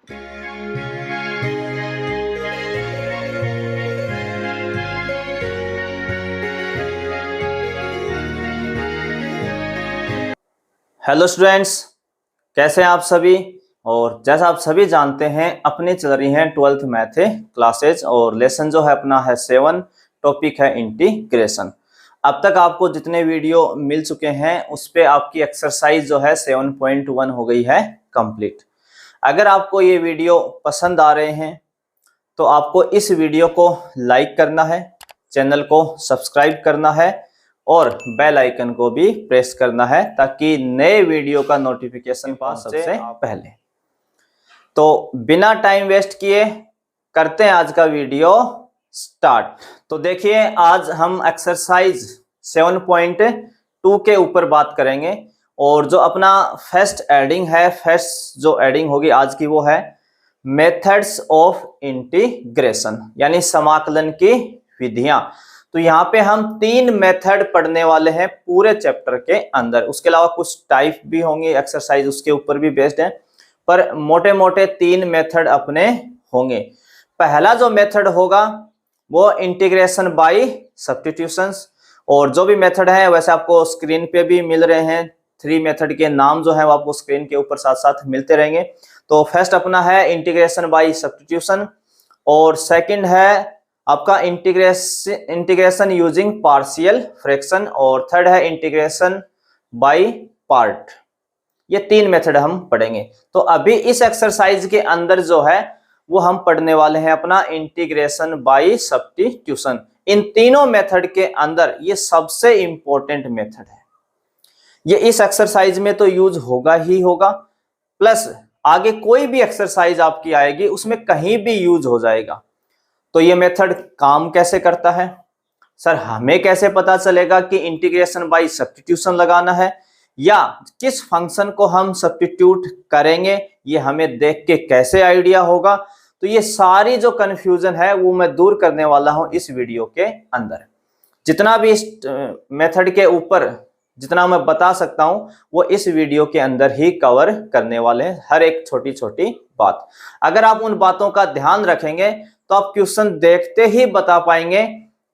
Hello students, कैसे हैं आप सभी। और जैसा आप सभी जानते हैं अपनी चल रही हैं 12th मैथ क्लासेज और लेसन जो है अपना है 7, टॉपिक है इंटीग्रेशन। अब तक आपको जितने वीडियो मिल चुके हैं उस पे आपकी एक्सरसाइज जो है 7.1 हो गई है कंप्लीट। अगर आपको ये वीडियो पसंद आ रहे हैं तो आपको इस वीडियो को लाइक करना है, चैनल को सब्सक्राइब करना है और बेल आइकन को भी प्रेस करना है ताकि नए वीडियो का नोटिफिकेशन पास सबसे पहले। तो बिना टाइम वेस्ट किए करते हैं आज का वीडियो स्टार्ट। तो देखिए आज हम एक्सरसाइज 7.2 के ऊपर बात करेंगे और जो अपना फर्स्ट एडिंग है, फर्स्ट जो एडिंग होगी आज की वो है मेथड्स ऑफ इंटीग्रेशन यानी समाकलन की विधियां। तो यहाँ पे हम 3 मेथड पढ़ने वाले हैं पूरे चैप्टर के अंदर। उसके अलावा कुछ टाइप भी होंगे एक्सरसाइज उसके ऊपर भी बेस्ड है, पर मोटे मोटे 3 मेथड अपने होंगे। पहला जो मेथड होगा वो इंटीग्रेशन बाय सब्स्टिट्यूशंस, और जो भी मेथड है वैसे आपको स्क्रीन पे भी मिल रहे हैं। 3 मेथड के नाम जो है वो आपको स्क्रीन के ऊपर साथ साथ मिलते रहेंगे। तो फर्स्ट अपना है इंटीग्रेशन बाय सब्स्टिट्यूशन, और सेकंड है आपका इंटीग्रेशन यूजिंग पार्शियल फ्रैक्शन, और थर्ड है इंटीग्रेशन बाय पार्ट। ये 3 मेथड हम पढ़ेंगे। तो अभी इस एक्सरसाइज के अंदर जो है वो हम पढ़ने वाले हैं अपना इंटीग्रेशन बाय सब्स्टिट्यूशन। इन तीनों मेथड के अंदर ये सबसे इंपॉर्टेंट मेथड है। ये इस एक्सरसाइज में तो यूज होगा ही होगा, प्लस आगे कोई भी एक्सरसाइज आपकी आएगी उसमें कहीं भी यूज हो जाएगा। तो ये मेथड काम कैसे करता है सर, हमें कैसे पता चलेगा कि इंटीग्रेशन बाय सब्स्टिट्यूशन लगाना है या किस फंक्शन को हम सब्स्टिट्यूट करेंगे, ये हमें देख के कैसे आइडिया होगा। तो ये सारी जो कंफ्यूजन है वो मैं दूर करने वाला हूं इस वीडियो के अंदर। जितना भी इस मेथड के ऊपर जितना मैं बता सकता हूं वो इस वीडियो के अंदर ही कवर करने वाले हैं, हर एक छोटी छोटी बात। अगर आप उन बातों का ध्यान रखेंगे तो आप क्वेश्चन देखते ही बता पाएंगे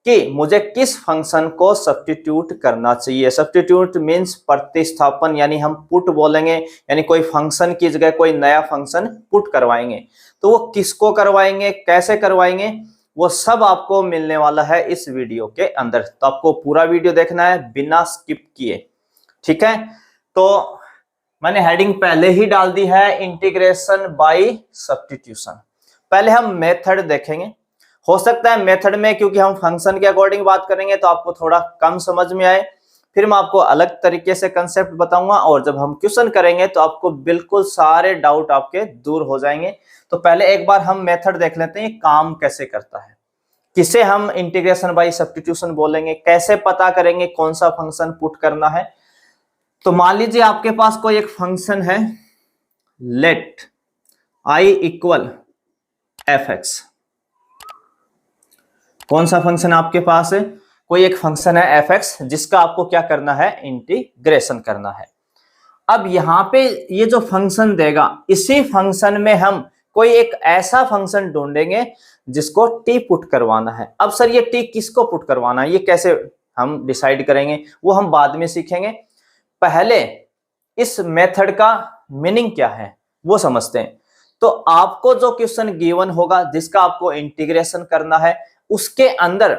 कि मुझे किस फंक्शन को सब्स्टिट्यूट करना चाहिए। सब्स्टिट्यूट मींस प्रतिस्थापन, यानी हम पुट बोलेंगे, यानी कोई फंक्शन की जगह कोई नया फंक्शन पुट करवाएंगे। तो वो किसको करवाएंगे, कैसे करवाएंगे, वो सब आपको मिलने वाला है इस वीडियो के अंदर। तो आपको पूरा वीडियो देखना है बिना स्किप किए, ठीक है। तो मैंने हेडिंग पहले ही डाल दी है इंटीग्रेशन बाय सब्स्टिट्यूशन। पहले हम मेथड देखेंगे। हो सकता है मेथड में क्योंकि हम फंक्शन के अकॉर्डिंग बात करेंगे तो आपको थोड़ा कम समझ में आए, फिर मैं आपको अलग तरीके से कंसेप्ट बताऊंगा, और जब हम क्वेश्चन करेंगे तो आपको बिल्कुल सारे डाउट आपके दूर हो जाएंगे। तो पहले एक बार हम मेथड देख लेते हैं काम कैसे करता है, किसे हम इंटीग्रेशन बाय सब्स्टिट्यूशन बोलेंगे, कैसे पता करेंगे कौन सा फंक्शन पुट करना है। तो मान लीजिए आपके पास कोई एक फंक्शन है, लेट i इक्वल fx। कौन सा फंक्शन आपके पास है, कोई एक फंक्शन है fx जिसका आपको क्या करना है, इंटीग्रेशन करना है। अब यहां पे ये जो फंक्शन देगा इसी फंक्शन में हम कोई एक ऐसा फंक्शन ढूंढेंगे जिसको t पुट करवाना है। अब सर ये t किसको पुट करवाना है, ये कैसे हम डिसाइड करेंगे, वो हम बाद में सीखेंगे। पहले इस मेथड का मीनिंग क्या है वो समझते हैं। तो आपको जो क्वेश्चन गिवन होगा जिसका आपको इंटीग्रेशन करना है, उसके अंदर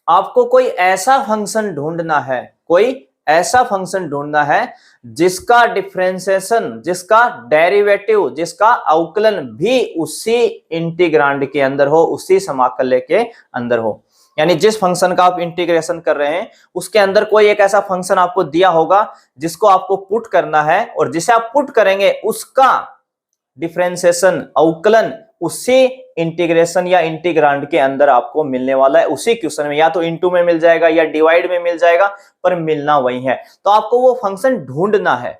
आपको कोई ऐसा फंक्शन ढूंढना है, कोई ऐसा फंक्शन ढूंढना है जिसका डिफरेंशिएशन, जिसका डेरिवेटिव, जिसका अवकलन भी उसी इंटीग्रांड के अंदर हो, उसी समाकल्य के अंदर हो। यानी जिस फंक्शन का आप इंटीग्रेशन कर रहे हैं उसके अंदर कोई एक ऐसा फंक्शन आपको दिया होगा जिसको आपको पुट करना है, और जिसे आप पुट करेंगे उसका डिफरेंशिएशन, अवकलन उसी इंटीग्रेशन या इंटीग्रांड के अंदर आपको मिलने वाला है उसी क्वेश्चन में। या तो इनटू में मिल जाएगा या डिवाइड में मिल जाएगा, पर मिलना वही है। तो आपको वो फंक्शन ढूंढना है,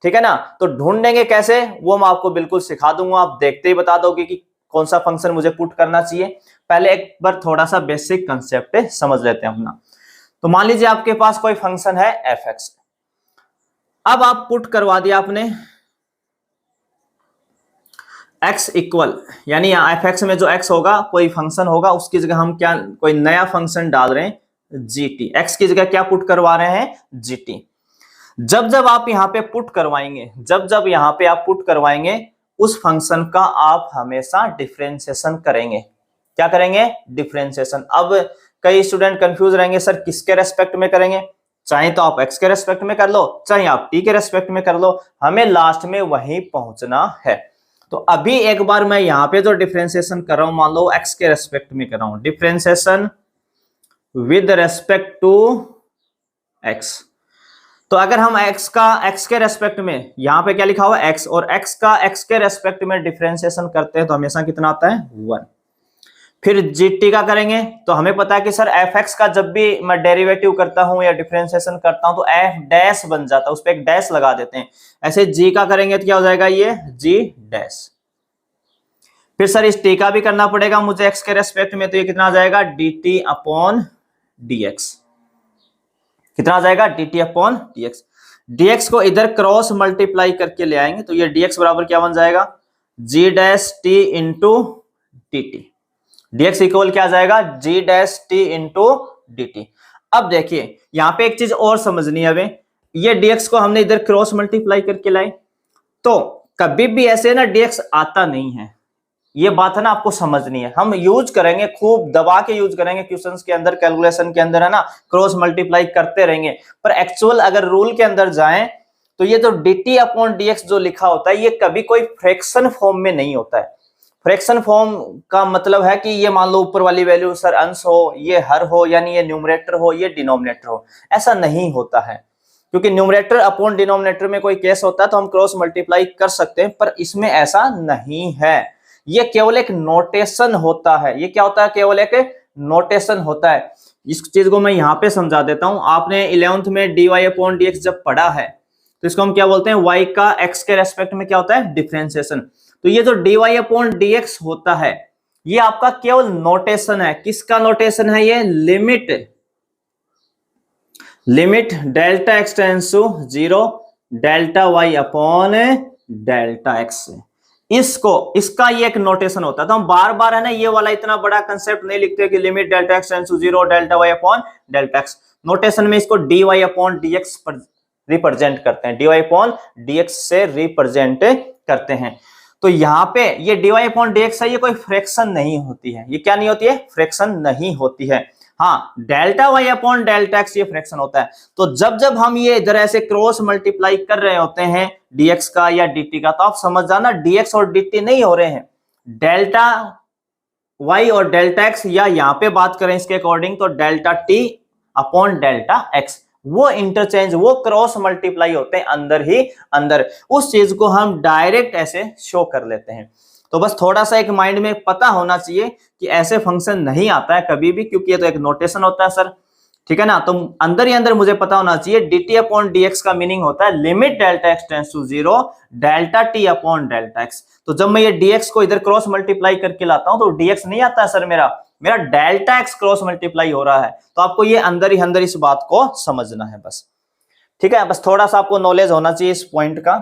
ठीक है ना। तो ढूंढेंगे कैसे वो मैं आपको बिल्कुल सिखा दूंगा, आप देखते ही बता दोगे कि कौन सा फंक्शन मुझे पुट करना चाहिए। पहले एक बार थोड़ा सा बेसिक कंसेप्ट समझ लेते हैं अपना। तो मान लीजिए आपके पास कोई फंक्शन है fx, अब आप पुट करवा दिया आपने x इक्वल, यानी यहाँ एफ एक्स में जो x होगा कोई फंक्शन होगा, उसकी जगह हम क्या कोई नया फंक्शन डाल रहे हैं gt, x की जगह क्या पुट करवा रहे हैं gt। जब जब आप यहाँ पे पुट करवाएंगे, जब जब यहाँ पे आप पुट करवाएंगे उस फंक्शन का आप हमेशा डिफरेंशिएशन करेंगे। क्या करेंगे? डिफरेंशिएशन। अब कई स्टूडेंट कंफ्यूज रहेंगे सर किसके रेस्पेक्ट में करेंगे, चाहे तो आप x के रेस्पेक्ट में कर लो, चाहे आप t के रेस्पेक्ट में कर लो, हमें लास्ट में वहीं पहुंचना है। तो अभी एक बार मैं यहाँ पे जो डिफरेंशिएशन कर रहा हूं, मान लो x के रेस्पेक्ट में कर रहा हूं, differentiation with respect to x। तो अगर हम x के रेस्पेक्ट में, यहाँ पे क्या लिखा हुआ है x, और x का x के रेस्पेक्ट में डिफरेंशिएशन करते हैं तो हमेशा कितना आता है 1। फिर gt का करेंगे तो हमें पता है कि सर fx का जब भी मैं डेरिवेटिव करता हूं या डिफरेंशिएशन करता हूं तो f डैश बन जाता है, उस पर एक डैश लगा देते हैं। ऐसे g का करेंगे तो क्या हो जाएगा ये g डैश। फिर सर इस t का भी करना पड़ेगा मुझे x के रेस्पेक्ट में, तो ये कितना आ जाएगा dt अपॉन dx। कितना आ जाएगा dt अपॉन dx। dx को इधर क्रॉस मल्टीप्लाई करके ले आएंगे तो ये dx बराबर क्या बन जाएगा g dash t into dt। dx equal क्या आ जाएगा g dash t into dt। अब देखिए यहां पे एक चीज और समझनी है हमें, ये dx को हमने इधर क्रॉस मल्टीप्लाई करके लाए तो कभी भी ऐसे ना dx आता नहीं है, ये बात है ना आपको समझनी है। हम यूज करेंगे, खूब दबा के यूज करेंगे क्वेश्चंस के अंदर, कैलकुलेशन के अंदर है ना, क्रॉस मल्टीप्लाई करते रहेंगे, पर एक्चुअल अगर रूल के अंदर जाएं तो ये जो dt अपॉन dx जो लिखा होता है ये कभी कोई फ्रैक्शन फॉर्म में नहीं होता है। फ्रैक्शन फॉर्म का मतलब है कि ये मान लो ऊपर वाली वैल्यू सर अंश हो, ये हर हो, यानी ये न्यूमरेटर हो, ये डिनोमिनेटर हो, ऐसा नहीं होता है। क्योंकि न्यूमरेटर अपॉन डिनोमिनेटर में कोई केस होता है तो हम क्रॉस मल्टीप्लाई कर सकते हैं, पर इसमें ऐसा नहीं है। ये केवल एक नोटेशन होता है। ये क्या होता है? केवल एक नोटेशन होता है। इस चीज को मैं यहाँ पे समझा देता हूं। आपने 11th में dy अपॉन dx जब पढ़ा है तो इसको हम क्या बोलते हैं, y का x के रेस्पेक्ट में क्या होता है, डिफरेंशिएशन। तो ये जो dy अपॉन dx होता है ये आपका केवल नोटेशन है। किसका नोटेशन है? ये limit delta x tends to 0 delta y upon delta x। इसका ये एक नोटेशन होता है। तो हम बार बार है ना ये वाला इतना बड़ा कंसेप्ट नहीं लिखते कि limit delta x tends to 0 delta y upon delta x। Notation में इसको dy अपॉन dx पर रिप्रेजेंट करते हैं, dy अपॉन dx से रिप्रेजेंट करते हैं। तो यहाँ पे ये dy अपॉन dx है, ये कोई फ्रैक्शन नहीं होती है। ये क्या नहीं होती है? फ्रैक्शन नहीं होती है। हाँ, delta y upon delta x ये फ्रैक्शन होता है। तो जब जब हम ये इधर ऐसे क्रॉस मल्टीप्लाई कर रहे होते हैं dx का या dt का, तो आप समझ जाना dx और dt नहीं हो रहे हैं, डेल्टा y और डेल्टा x, या यहाँ पे बात करें इसके अकॉर्डिंग तो delta t upon delta x, वो इंटरचेंज, वो क्रॉस मल्टीप्लाई होते हैं अंदर ही अंदर। उस चीज को हम डायरेक्ट ऐसे शो कर लेते हैं। तो बस थोड़ा सा एक माइंड में पता होना चाहिए कि ऐसे फंक्शन नहीं आता है कभी भी, क्योंकि ये तो एक नोटेशन होता है सर, ठीक है ना। तो अंदर ही अंदर मुझे पता होना चाहिए dt अपॉन dx का मीनिंग होता है limit delta x tends to 0 delta t upon delta x। तो जब मैं ये dx को इधर क्रॉस मल्टीप्लाई करके लाता हूं तो dx नहीं आता है सर, मेरा डेल्टा x क्रॉस मल्टीप्लाई हो रहा है। तो आपको ये अंदर ही अंदर इस बात को समझना है बस, ठीक है। बस थोड़ा सा आपको नॉलेज होना चाहिए इस पॉइंट का।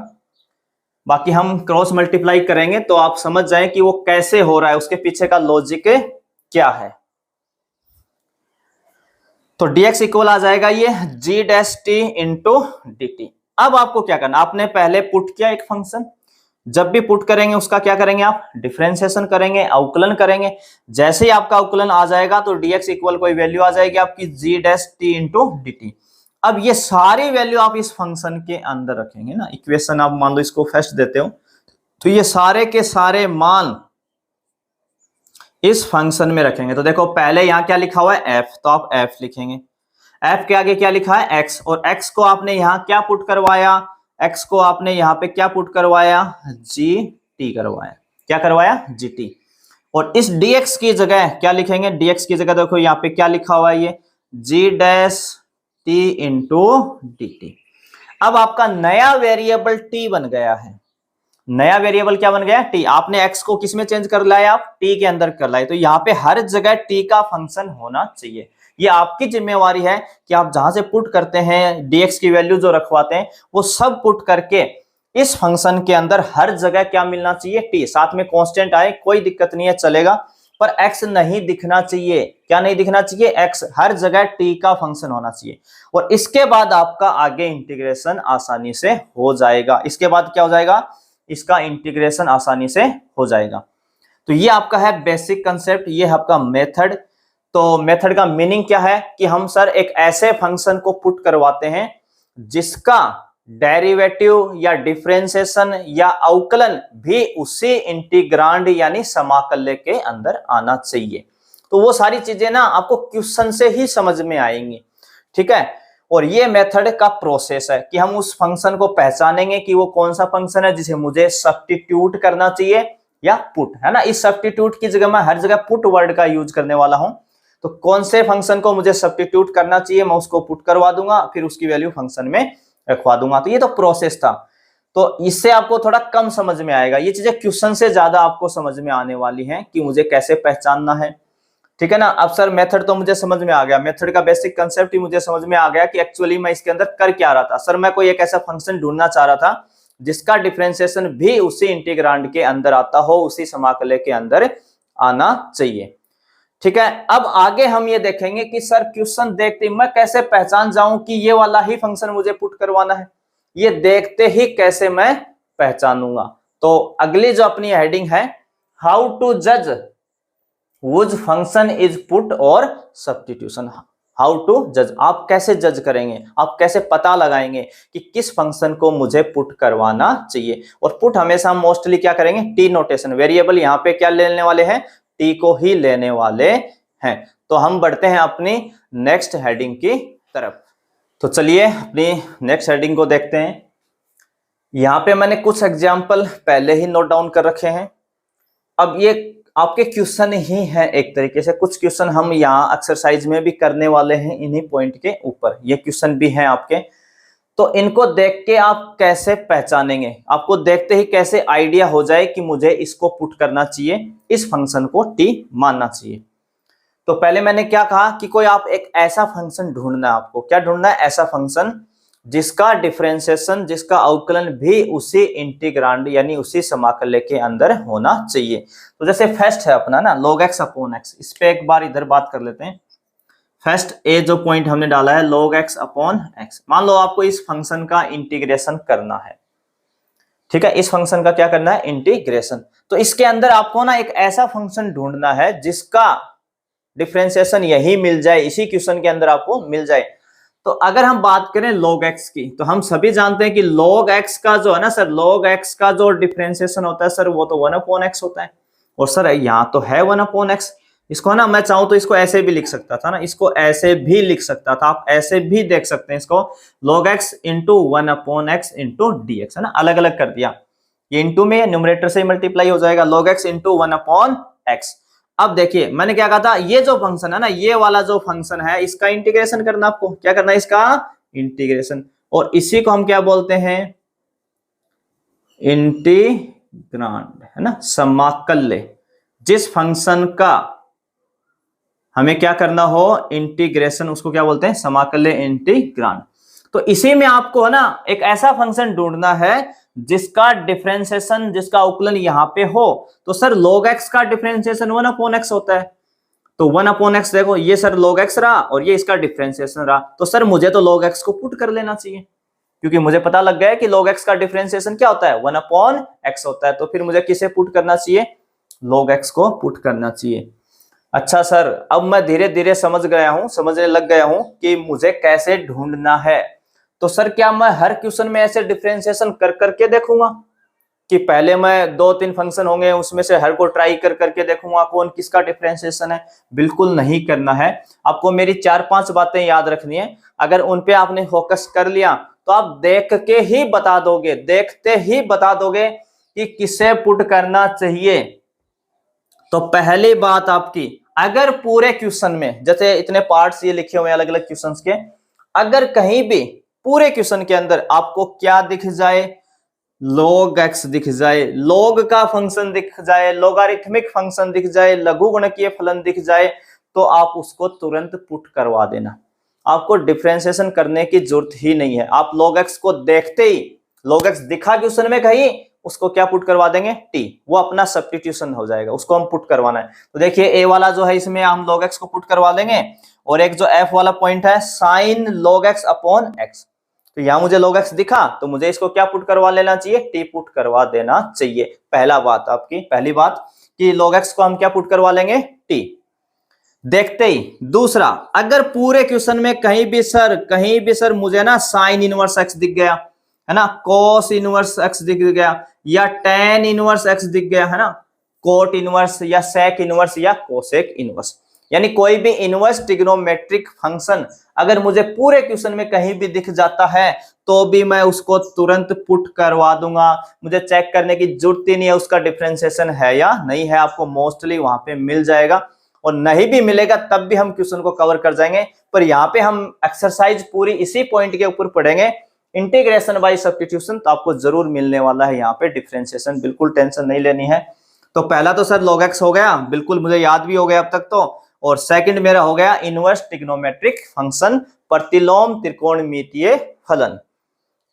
बाकी हम क्रॉस मल्टीप्लाई करेंगे तो आप समझ जाएं कि वो कैसे हो रहा है, उसके पीछे का लॉजिक क्या है। तो dx इक्वल आ जाएगा ये g dash t into dt। अब आपको क्या करना, आपने पहले पुट किया एक फंक्शन, जब भी पुट करेंगे उसका क्या करेंगे आप, डिफरेंशिएशन करेंगे, अवकलन करेंगे। जैसे ही आपका अवकलन आ जाएगा तो dx इक्वल कोई वैल्यू आ जाएगी आपकी g dash t into dt। अब ये सारी वैल्यू आप इस फंक्शन के अंदर रखेंगे ना, इक्वेशन आप मान लो इसको फर्स्ट देते हो, तो ये सारे के सारे मान इस फंक्शन में रखेंगे। तो देखो पहले यहां क्या लिखा हुआ है f, तो आप f लिखेंगे, f के आगे क्या लिखा है x, और x को आपने यहां क्या पुट करवाया, x को आपने यहां पे क्या पुट करवाया, gt करवाया। क्या करवाया? gt। और इस dx की जगह क्या लिखेंगे, dx की जगह देखो यहाँ पे क्या लिखा हुआ है, ये g dash t into dt। अब आपका नया वेरिएबल t बन गया है। नया वेरिएबल क्या बन गया? t। आपने x को किस में चेंज कर लाया, आप t के अंदर कर लाए। तो यहाँ पे हर जगह t का फंक्शन होना चाहिए। ये आपकी जिम्मेवारी है कि आप जहां से पुट करते हैं dx की वैल्यू जो रखवाते हैं वो सब पुट करके इस फंक्शन के अंदर हर जगह क्या मिलना चाहिए, टी। साथ में कांस्टेंट आए कोई दिक्कत नहीं है, चलेगा, पर एक्स नहीं दिखना चाहिए। क्या नहीं दिखना चाहिए, एक्स। हर जगह टी का फंक्शन होना चाहिए। और इसके बाद आपका आगे इंटीग्रेशन आसानी से हो जाएगा। इसके बाद क्या हो जाएगा, इसका इंटीग्रेशन आसानी से हो जाएगा। तो ये आपका है बेसिक कंसेप्ट, ये है आपका मेथड। तो मेथड का मीनिंग क्या है कि हम सर एक ऐसे फंक्शन को पुट करवाते हैं जिसका डेरिवेटिव या डिफरेंशिएशन या अवकलन भी उसी इंटीग्रांड यानी समाकल्य के अंदर आना चाहिए। तो वो सारी चीजें ना आपको क्वेश्चन से ही समझ में आएंगी, ठीक है। और ये मेथड का प्रोसेस है कि हम उस फंक्शन को पहचानेंगे कि वो कौन सा फंक्शन है जिसे मुझे सब्स्टिट्यूट करना चाहिए या पुट, है ना। इस सब्स्टिट्यूट की जगह मैं हर जगह पुट वर्ड का यूज करने वाला हूं। तो कौन से फंक्शन को मुझे सब्स्टिट्यूट करना चाहिए मैं उसको पुट करवा दूंगा, फिर उसकी वैल्यू फंक्शन में रखवा दूंगा। तो ये तो प्रोसेस था। तो इससे आपको थोड़ा कम समझ में आएगा, ये चीजें क्वेश्चन से ज्यादा आपको समझ में आने वाली हैं कि मुझे कैसे पहचानना है, ठीक है ना। अब सर मेथड तो मुझे समझ में आ गया, मेथड का बेसिक कंसेप्ट ही मुझे समझ में आ गया कि एक्चुअली मैं इसके अंदर कर क्या रहा था। सर मैं कोई एक ऐसा फंक्शन ढूंढना चाह रहा था जिसका डिफरेंशिएशन भी उसी इंटीग्रांड के अंदर आता हो, उसी समाकल्य के अंदर आना चाहिए, ठीक है। अब आगे हम ये देखेंगे कि सर क्वेश्चन देखते मैं कैसे पहचान जाऊं कि ये वाला ही फंक्शन मुझे पुट करवाना है, ये देखते ही कैसे मैं पहचानूंगा। तो अगली जो अपनी हेडिंग है, हाउ टू जज व्हिच फंक्शन इज पुट और सब्स्टिट्यूशन। हाउ टू जज, आप कैसे जज करेंगे, आप कैसे पता लगाएंगे कि किस फंक्शन को मुझे पुट करवाना चाहिए। और पुट हमेशा हम मोस्टली क्या करेंगे, टी नोटेशन, वेरिएबल यहाँ पे क्या लेने वाले हैं, टी को ही लेने वाले हैं। तो हम बढ़ते हैं अपनी नेक्स्ट हेडिंग की तरफ। तो चलिए अपनी नेक्स्ट हेडिंग को देखते हैं। यहाँ पे मैंने कुछ एग्जाम्पल पहले ही नोट डाउन कर रखे हैं। अब ये आपके क्वेश्चन ही हैं एक तरीके से, कुछ क्वेश्चन हम यहाँ एक्सरसाइज में भी करने वाले हैं इन्हीं पॉइंट के ऊपर, ये क्वेश्चन भी हैं आपके। तो इनको देख के आप कैसे पहचानेंगे, आपको देखते ही कैसे आइडिया हो जाए कि मुझे इसको पुट करना चाहिए, इस फंक्शन को टी मानना चाहिए। तो पहले मैंने क्या कहा कि कोई आप एक ऐसा फंक्शन ढूंढना है, आपको क्या ढूंढना है, ऐसा फंक्शन जिसका डिफरेंशिएशन, जिसका अवकलन भी उसी इंटीग्रांड यानी उसी समाकल्य के अंदर होना चाहिए। तो जैसे फर्स्ट है अपना ना log x अपॉन x, इस पे एक बार इधर बात कर लेते हैं। फर्स्ट ए जो पॉइंट हमने डाला है log x अपॉन x, मान लो आपको इस फंक्शन का इंटीग्रेशन करना है, ठीक है। इस फंक्शन का क्या करना है, इंटीग्रेशन। तो इसके अंदर आपको ना एक ऐसा फंक्शन ढूंढना है जिसका डिफरेंशिएशन यही मिल जाए, इसी क्वेश्चन के अंदर आपको मिल जाए। तो अगर हम बात करें log x की, तो हम सभी जानते हैं कि log x का जो है ना सर, log x का जो डिफरेंशिएशन होता है सर वो तो 1 अपॉन x होता है। और सर यहाँ तो है 1 अपॉन x, इसको ना मैं चाहूं तो इसको ऐसे भी लिख सकता था ना, इसको ऐसे भी लिख सकता था, आप ऐसे भी देख सकते हैं इसको, log x into 1 upon x into dx, है ना, अलग अलग कर दिया। ये इंटू में न्यूमरेटर से मल्टीप्लाई हो जाएगा, log x into 1 upon x। अब देखिए मैंने क्या कहा था, ये जो फंक्शन है ना, ये वाला जो फंक्शन है इसका इंटीग्रेशन करना, आपको क्या करना है, इसका इंटीग्रेशन। और इसी को हम क्या बोलते हैं, इंटीग्रांड, है ना, समाकल्य। जिस फंक्शन का हमें क्या करना हो, इंटीग्रेशन, उसको क्या बोलते हैं, समाकल्य इंटीग्रांड। तो इसी में आपको है ना एक ऐसा फंक्शन ढूंढना है जिसका डिफरेंशिएशन, जिसका अवकलन यहाँ पे हो। तो सर log x का डिफरेंशिएशन 1 अपॉन x होता है, तो 1 अपॉन x देखो, ये सर log x रहा और ये इसका डिफरेंशिएशन रहा। तो सर मुझे तो log x को पुट कर लेना चाहिए, क्योंकि मुझे पता लग गया कि log x का डिफरेंशिएशन क्या होता है, 1 अपॉन x होता है। तो फिर मुझे किसे पुट करना चाहिए, log x को पुट करना चाहिए। अच्छा सर, अब मैं धीरे धीरे समझ गया हूं, समझने लग गया हूं कि मुझे कैसे ढूंढना है। तो सर क्या मैं हर क्वेश्चन में ऐसे डिफरेंशिएशन कर करके देखूंगा कि पहले मैं 2-3 फंक्शन होंगे उसमें से हर को ट्राई कर करके देखूंगा कौन किसका डिफरेंशिएशन है? बिल्कुल नहीं करना है। आपको मेरी 4-5 बातें याद रखनी है। अगर उन पे आपने फोकस कर लिया तो आप देख के ही बता दोगे, देखते ही बता दोगे कि किसे पुट करना चाहिए। तो पहली बात आपकी, अगर पूरे क्वेश्चन में, जैसे इतने पार्ट्स ये लिखे हुए हैं अलग अलग क्वेश्चंस के, अगर कहीं भी पूरे क्वेश्चन के अंदर आपको क्या दिख जाए, log x दिख जाए, log का फंक्शन दिख जाए, लोगारिथमिक फंक्शन दिख जाए, लघुगणकीय फलन दिख जाए, तो आप उसको तुरंत पुट करवा देना। आपको डिफरेंशिएशन करने की जरूरत ही नहीं है। आप log x को देखते ही log x दिखा क्वेश्चन में कहीं, उसको क्या पुट करवा देंगे, t, वो अपना सब्स्टिट्यूशन हो जाएगा, उसको हम पुट करवाना है। तो देखिए a वाला जो है इसमें हम log x को पुट करवा देंगे, और एक जो f वाला पॉइंट है sin log x upon x, तो यहां मुझे log x दिखा तो मुझे इसको क्या पुट करवा लेना चाहिए, t पुट करवा देना चाहिए। पहला बात आपकी, पहली बात कि log x को हम क्या पुट करवा लेंगे, t। देखते ही दूसरा, अगर पूरे क्वेश्चन में कहीं भी सर मुझे ना साइन इनवर्स x दिख गया है ना, cos इनवर्स x दिख गया, या tan इनवर्स x दिख गया है ना, कोट इनवर्स या sec इनवर्स या कोसेक इनवर्स, यानी कोई भी इनवर्स ट्रिग्नोमेट्रिक फंक्शन अगर मुझे पूरे क्वेश्चन में कहीं भी दिख जाता है तो भी मैं उसको तुरंत पुट करवा दूंगा, मुझे चेक करने की जरूरत ही नहीं है उसका डिफरेंशिएशन है या नहीं है, आपको मोस्टली वहां पे मिल जाएगा, और नहीं भी मिलेगा तब भी हम क्वेश्चन को कवर कर जाएंगे। पर यहाँ पे हम एक्सरसाइज पूरी इसी पॉइंट के ऊपर पढ़ेंगे, इंटीग्रेशन बाय सब्स्टिट्यूशन, तो आपको जरूर मिलने वाला है यहाँ पे डिफरेंशिएशन, बिल्कुल टेंशन नहीं लेनी है। तो पहला तो सर log x हो गया, बिल्कुल मुझे याद भी हो गया अब तक तो, और सेकंड मेरा हो गया इनवर्स ट्रिग्नोमेट्रिक फंक्शन, प्रतिलोम त्रिकोणमितीय फलन।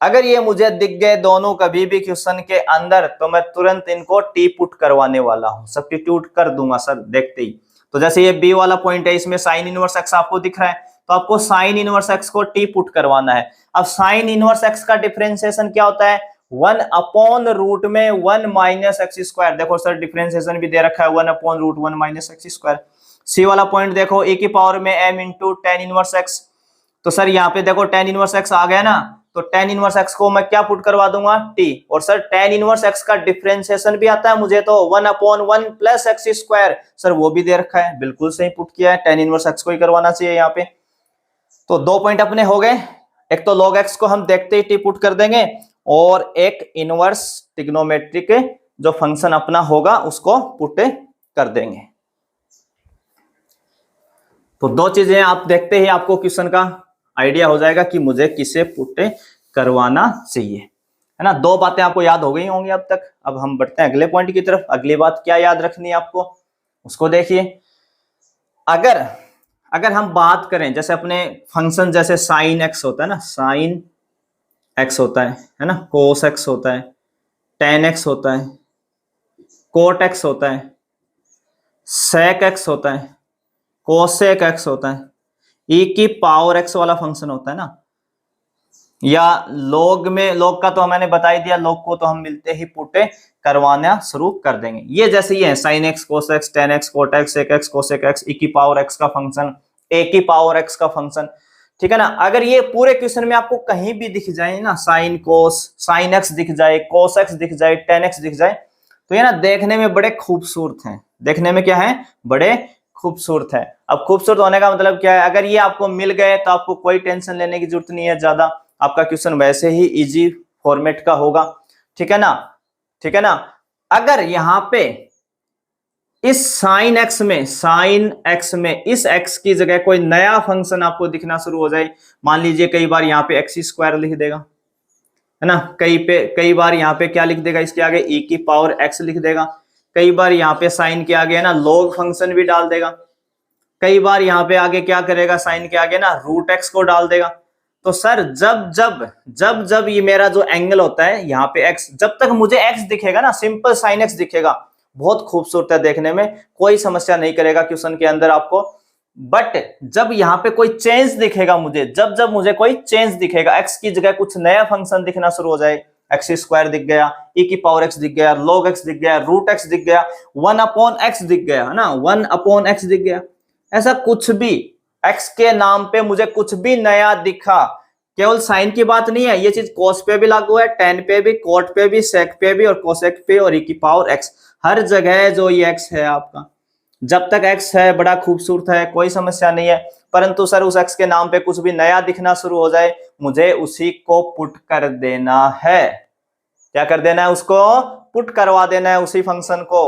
अगर ये मुझे दिख गए दोनों कभी भी क्वेश्चन के अंदर तो मैं तुरंत इनको टी पुट करवाने वाला हूं, सब्स्टिट्यूट कर दूंगा सर देखते ही। तो जैसे ये बी वाला पॉइंट है, इसमें साइन इनवर्स एक्स आपको दिख रहा है, तो आपको साइन इनवर्स एक्स को टी पुट करवाना है। अब साइन इनवर्स एक्स का डिफरेंशिएशन क्या होता है, 1 अपॉन रूट में 1 माइनस एक्स स्क्वायर, देखो सर डिफरेंशिएशन भी दे रखा है 1 upon root 1 minus x square. C वाला पॉइंट देखो ए की पावर में m into ten inverse x, तो सर यहाँ पे देखो टेन इनवर्स एक्स आ गया ना, तो टेन इनवर्स एक्स को मैं क्या पुट करवा दूंगा, t, और सर टेन इनवर्स एक्स का डिफरेंशिएशन भी आता है मुझे, तो 1 upon 1 plus x square, sir वो भी दे रखा है, बिल्कुल सही पुट किया है, टेन इनवर्स एक्स को ही करवाना चाहिए यहाँ पे। तो दो पॉइंट अपने हो गए, एक तो log x को हम देखते ही t पुट कर देंगे, और एक इनवर्स ट्रिग्नोमेट्रिक जो फंक्शन अपना होगा उसको पुट कर देंगे। तो दो चीजें आप देखते ही आपको क्वेश्चन का आइडिया हो जाएगा कि मुझे किसे पुट करवाना चाहिए, है ना। दो बातें आपको याद हो गई होंगी अब तक। अब हम बढ़ते हैं अगले पॉइंट की तरफ। अगली बात क्या याद रखनी है आपको, उसको देखिए। अगर हम बात करें जैसे अपने फंक्शन, जैसे साइन एक्स होता है ना, साइन एक्स होता है ना, कोस एक्स होता है, टेन एक्स होता है, कोट एक्स होता है, सेक एक्स होता है, कोसेक एक्स होता है, e की पावर एक्स वाला फंक्शन होता है ना, या log में, log का तो मैंने बता ही दिया, log को तो हम मिलते ही पुट करवाना शुरू कर देंगे। ये जैसे ही है sine x, cos x, tan x, cot x, sec x, cosec x, e की पावर एक्स का फंक्शन, a की पावर एक्स का फंक्शन, ठीक है ना। अगर ये पूरे क्वेश्चन में आपको कहीं भी दिख जाए ना, साइन कोस, साइन एक्स दिख जाए, कोस एक्स दिख जाए, टेन एक्स दिख जाए, तो ये ना देखने में बड़े खूबसूरत हैं, देखने में क्या है, बड़े खूबसूरत है। अब खूबसूरत होने का मतलब क्या है, अगर ये आपको मिल गए तो आपको कोई टेंशन लेने की जरूरत नहीं है ज्यादा, आपका क्वेश्चन वैसे ही इजी फॉर्मेट का होगा, ठीक है ना, ठीक है ना। अगर यहाँ पे इस साइन एक्स में इस एक्स की जगह कोई नया फंक्शन आपको दिखना शुरू हो जाए, मान लीजिए कई बार यहाँ पे एक्स स्क्वायर लिख देगा, है ना, कई बार यहाँ पे क्या लिख देगा, इसके आगे e की पावर x लिख देगा, कई बार यहाँ पे साइन के आगे है ना log फंक्शन भी डाल देगा, कई बार यहाँ पे आगे क्या करेगा, साइन के आगे ना रूट एक्स को डाल देगा। तो सर जब ये मेरा जो एंगल होता है यहाँ पे x, जब तक मुझे x दिखेगा ना, सिंपल साइन x दिखेगा, बहुत खूबसूरत है देखने में, कोई समस्या नहीं करेगा क्वेश्चन के अंदर आपको। बट जब यहाँ पे कोई चेंज दिखेगा मुझे, जब मुझे कोई चेंज दिखेगा, x की जगह कुछ नया फंक्शन दिखना शुरू हो जाए, एक्स स्क्वायर दिख गया, e की पावर x दिख गया, log x दिख गया, रूट x दिख गया, 1 अपॉन x दिख गया, है ना, 1 अपॉन x दिख गया, ऐसा कुछ भी x के नाम पे मुझे कुछ भी नया दिखा, केवल साइन की बात नहीं है, ये चीज कोस पे भी लागू है, टेन पे भी, कोट पे भी, सेक पे भी, और कोसेक पे, और e की पावर x, हर जगह जो ये x है आपका, जब तक x है बड़ा खूबसूरत है, कोई समस्या नहीं है। परंतु सर उस x के नाम पे कुछ भी नया दिखना शुरू हो जाए, मुझे उसी को पुट कर देना है, क्या कर देना है, उसको पुट करवा देना है उसी फंक्शन को।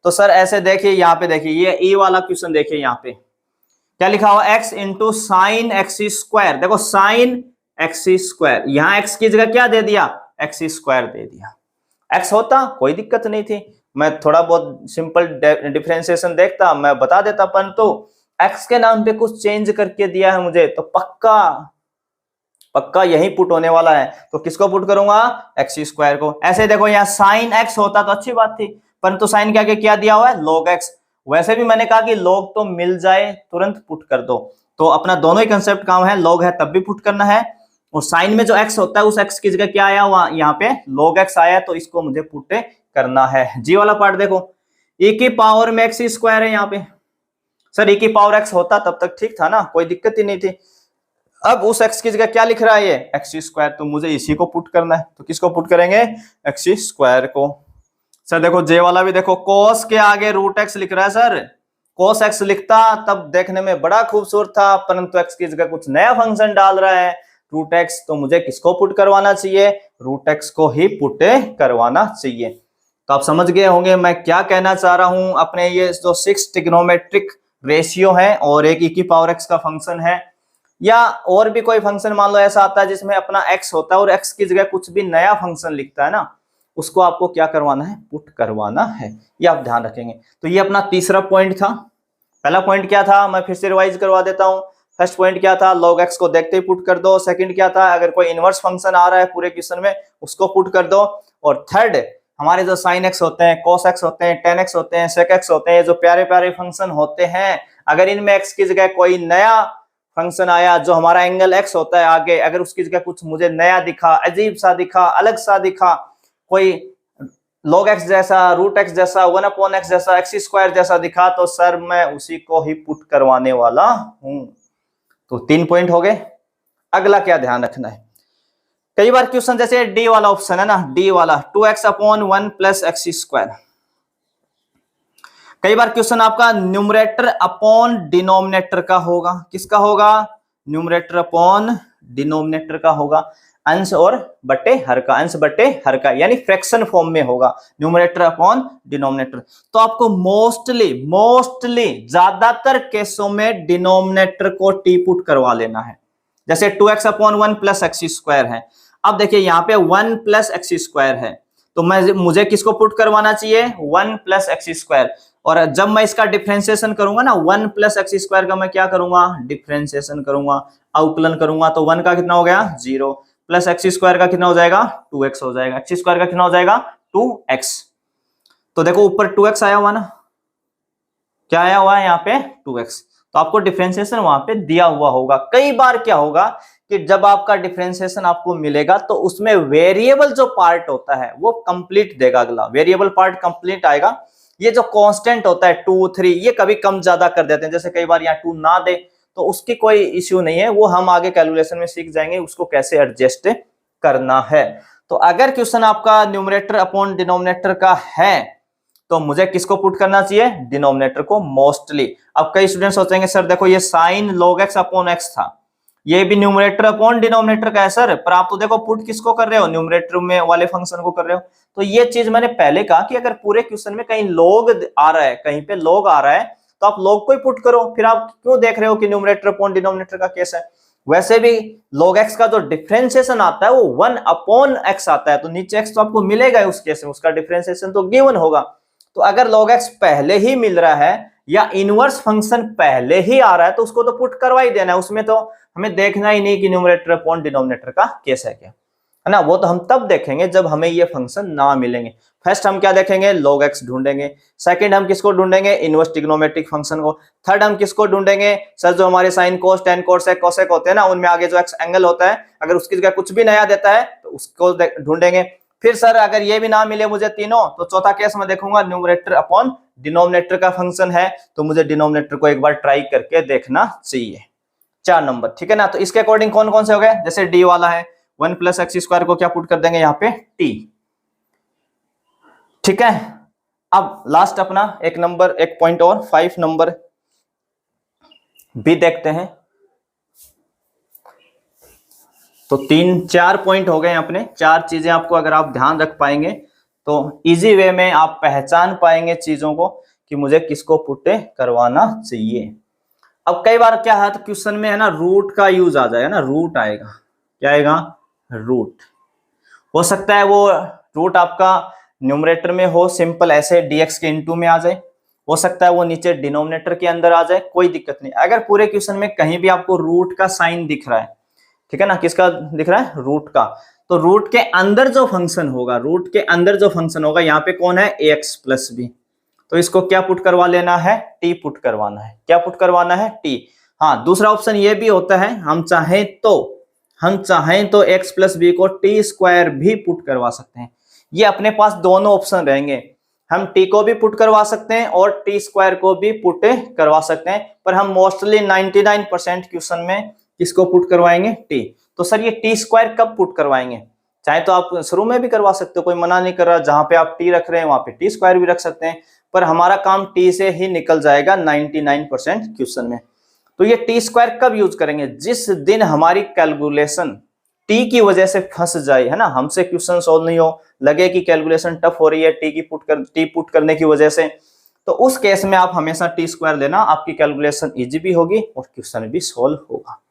तो सर ऐसे देखिए, यहाँ पे देखिए, ये e वाला क्वेश्चन देखिए, यहाँ पे क्या लिखा हुआ, x into sine x square, देखो साइन एक्स स्क्वायर, यहाँ x की जगह क्या दे दिया, एक्स स्क्वायर दे दिया। x होता कोई दिक्कत नहीं थी, मैं थोड़ा बहुत सिंपल डिफरेंशिएशन देखता, मैं बता देता, परंतु x के नाम पे कुछ चेंज करके दिया है मुझे, तो पक्का पक्का यही पुट होने वाला है, तो किसको पुट करूंगा, एक्स स्क्वायर को। ऐसे देखो यहाँ साइन एक्स होता तो अच्छी बात थी, परंतु साइन के आगे क्या दिया हुआ है, log x। वैसे भी मैंने कहा कि log तो मिल जाए तुरंत पुट कर दो, तो अपना दोनों ही कंसेप्ट काम है, log है तब भी पुट करना है, और साइन में जो x होता है उस x की जगह क्या आया हुआ, यहाँ पे log x आया, तो इसको मुझे पुट करना है। जी वाला पार्ट देखो, e की पावर में x स्क्वायर है यहाँ पे, सर e की पावर x होता तब तक ठीक था ना, कोई दिक्कत ही नहीं थी। अब उस x की जगह क्या लिख रहा है ये एक्स स्क्वायर, तो मुझे इसी को पुट करना है, तो किसको पुट करेंगे, एक्स स्क्वायर को। सर देखो जे वाला भी देखो, cos के आगे रूट एक्स लिख रहा है सर, cos x लिखता तब देखने में बड़ा खूबसूरत था, परंतु x की जगह कुछ नया फंक्शन डाल रहा है रूट एक्स, तो मुझे किसको पुट करवाना चाहिए, रूट एक्स को ही पुट करवाना चाहिए। तो आप समझ गए होंगे मैं क्या कहना चाह रहा हूं, अपने ये जो 6 ट्रिग्नोमेट्रिक रेशियो है और एक e की पावर x का फंक्शन है, या और भी कोई फंक्शन मान लो ऐसा आता है जिसमें अपना x होता है और x की जगह कुछ भी नया फंक्शन लिखता है ना, उसको आपको क्या करवाना है, पुट करवाना है, ये आप ध्यान रखेंगे। तो ये अपना तीसरा पॉइंट था। पहला पॉइंट क्या था, मैं फिर से रिवाइज करवा देता हूं। फर्स्ट पॉइंट क्या था, log x को देखते ही पुट कर दो। सेकंड क्या था, अगर कोई इनवर्स फंक्शन आ रहा है पूरे क्वेश्चन में उसको पुट कर दो। और थर्ड, हमारे जो sin x होते हैं, cos x होते हैं, tan x होते हैं, sec x होते हैं, जो प्यारे प्यारे फंक्शन होते हैं, अगर इनमें x की जगह कोई नया फंक्शन आया जो हमारा एंगल x होता है आगे, अगर उसकी जगह कुछ मुझे नया दिखा, अजीब सा दिखा, अलग सा दिखा, कोई log x जैसा, रूट x जैसा, 1/x जैसा, x स्क्वायर जैसा दिखा, तो सर मैं उसी को ही पुट करवाने वाला हूं। तो 3 पॉइंट हो गए। अगला क्या ध्यान रखना है, कई बार क्वेश्चन जैसे डी वाला ऑप्शन है ना, डी वाला 2x/1 + x², कई बार क्वेश्चन आपका न्यूमरेटर अपॉन डिनोमिनेटर का होगा। किसका होगा, न्यूमरेटर अपॉन डिनोमिनेटर का होगा, अंश और बटे हर का, अंश बटे हर का, यानी फ्रैक्शन फॉर्म में होगा, न्यूमरेटर अपॉन डिनोमिनेटर। तो आपको मोस्टली ज्यादातर केसों में डिनोमिनेटर को टी पुट करवा लेना है। जैसे 2x/1 + x² है, अब देखिए यहाँ पे 1 + x² है, तो मुझे किसको पुट करवाना चाहिए, 1 + x²। और जब मैं इसका डिफरेंशिएशन करूंगा ना, 1 + x² का मैं क्या करूंगा, डिफरेंशिएशन करूंगा, अवकलन करूंगा, तो 1 का कितना हो गया 0, प्लस x² का कितना हो जाएगा 2x हो जाएगा, x² का कितना हो जाएगा 2x। तो देखो ऊपर 2x आया हुआ ना, क्या आया हुआ है यहाँ पे 2x, तो आपको डिफरेंशिएशन वहां पे दिया हुआ होगा। कई बार क्या होगा कि जब आपका डिफरेंशिएशन आपको मिलेगा तो उसमें वेरिएबल जो पार्ट होता है वो कंप्लीट देगा, अगला वेरिएबल पार्ट कंप्लीट आएगा। ये जो कांस्टेंट होता है 2, 3, ये कभी कम ज्यादा कर देते हैं, जैसे कई बार यहाँ 2 ना दे तो उसकी कोई इश्यू नहीं है, वो हम आगे कैलकुलेशन में सीख जाएंगे उसको कैसे एडजस्ट करना है। तो अगर क्वेश्चन आपका न्यूमरेटर अपॉन डिनोमिनेटर का है तो मुझे किसको पुट करना चाहिए, डिनोमिनेटर को मोस्टली। अब कई स्टूडेंट सोचेंगे सर देखो ये sine log x upon x था, ये भी न्यूमरेटर अपॉन डिनोमिनेटर का है सर, पर आप तो देखो पुट किसको कर रहे हो, न्यूमरेटर में वाले फंक्शन को कर रहे हो। तो ये चीज मैंने पहले कहा कि अगर पूरे क्वेश्चन में कहीं log आ रहा है, कहीं पे log आ रहा है, तो आप log को ही पुट करो, फिर आप क्यों देख रहे हो कि न्यूमरेटर अपॉन डिनोमिनेटर का केस है। वैसे भी log x का जो डिफरेंशिएशन आता है वो 1/x आता है, तो नीचे x तो आपको मिलेगा उस केस में, उसका डिफरेंशिएशन तो गिवन होगा। तो अगर log x पहले ही मिल रहा है या इनवर्स फंक्शन पहले ही आ रहा है तो उसको तो पुट करवा ही देना है, उसमें तो हमें देखना ही नहीं कि न्यूमरेटर अपॉन डिनोमिनेटर का केस है क्या, है ना। वो तो हम तब देखेंगे जब हमें ये फंक्शन ना मिलेंगे। फर्स्ट हम क्या देखेंगे, log x ढूंढेंगे। सेकंड हम किसको ढूंढेंगे, इनवर्स ट्रिग्नोमेट्रिक फंक्शन को। थर्ड हम किसको ढूंढेंगे, सर जो हमारे sine cos ten cosec cosec होते हैं ना, उनमें आगे जो x एंगल होता है अगर उसकी जगह कुछ भी नया देता है तो उसको ढूंढेंगे। फिर सर अगर ये भी ना मिले मुझे तीनों, तो चौथा केस में देखूंगा न्यूमरेटर अपॉन डिनोमिनेटर का फंक्शन है, तो मुझे डिनोमिनेटर को एक बार ट्राई करके देखना चाहिए। 4 नंबर, ठीक है ना। तो इसके अकॉर्डिंग कौन कौन से हो गए, जैसे डी वाला है 1 + x² को क्या पुट कर देंगे यहाँ पे t, ठीक है। अब लास्ट अपना एक नंबर, एक पॉइंट और 5 नंबर भी देखते हैं। तो 3-4 पॉइंट हो गए अपने, 4 चीजें आपको अगर आप ध्यान रख पाएंगे तो इजी वे में आप पहचान पाएंगे चीजों को कि मुझे किसको पुट करवाना चाहिए। अब कई बार क्या है तो क्वेश्चन में है ना रूट का यूज आ जाएगा ना, रूट आएगा, क्या आएगा रूट। हो सकता है वो रूट आपका न्यूमरेटर में हो, सिंपल ऐसे dx के इनटू में आ जाए, हो सकता है वो नीचे डिनोमिनेटर के अंदर आ जाए, कोई दिक्कत नहीं। अगर पूरे क्वेश्चन में कहीं भी आपको रूट का साइन दिख रहा है ठीक है ना, किसका दिख रहा है, रूट का। तो रूट के अंदर जो फंक्शन होगा, रूट के अंदर जो फंक्शन होगा, यहाँ पे कौन है, ax प्लस बी, तो इसको क्या पुट करवा लेना है, t पुट करवाना है। क्या पुट करवाना है, t। हाँ, दूसरा ऑप्शन ये भी होता है, हम चाहें तो x प्लस बी को टी स्क्वायर भी पुट करवा सकते हैं। ये अपने पास दोनों ऑप्शन रहेंगे, हम t को भी पुट करवा सकते हैं और टी स्क्वायर को भी पुट करवा सकते हैं, पर हम मोस्टली 99% क्वेश्चन में किसको पुट करवाएंगे, t। तो सर ये टी स्क्वायर कब पुट करवाएंगे, चाहे तो आप शुरू में भी करवा सकते हो, कोई मना नहीं कर रहा, जहां पे आप t रख रहे हैं वहां पे टी स्क्वायर भी रख सकते हैं, पर हमारा काम t से ही निकल जाएगा 99% क्वेश्चन में। तो ये टी स्क्वायर कब यूज करेंगे, जिस दिन हमारी कैलकुलेशन टी की वजह से फंस जाए, है ना, हमसे क्वेश्चन सॉल्व नहीं हो, लगे कि कैलकुलेशन टफ हो रही है टी पुट करने की वजह से, तो उस केस में आप हमेशा टी स्क्वायर लेना, आपकी कैलकुलेशन इजी भी होगी और क्वेश्चन भी सॉल्व होगा।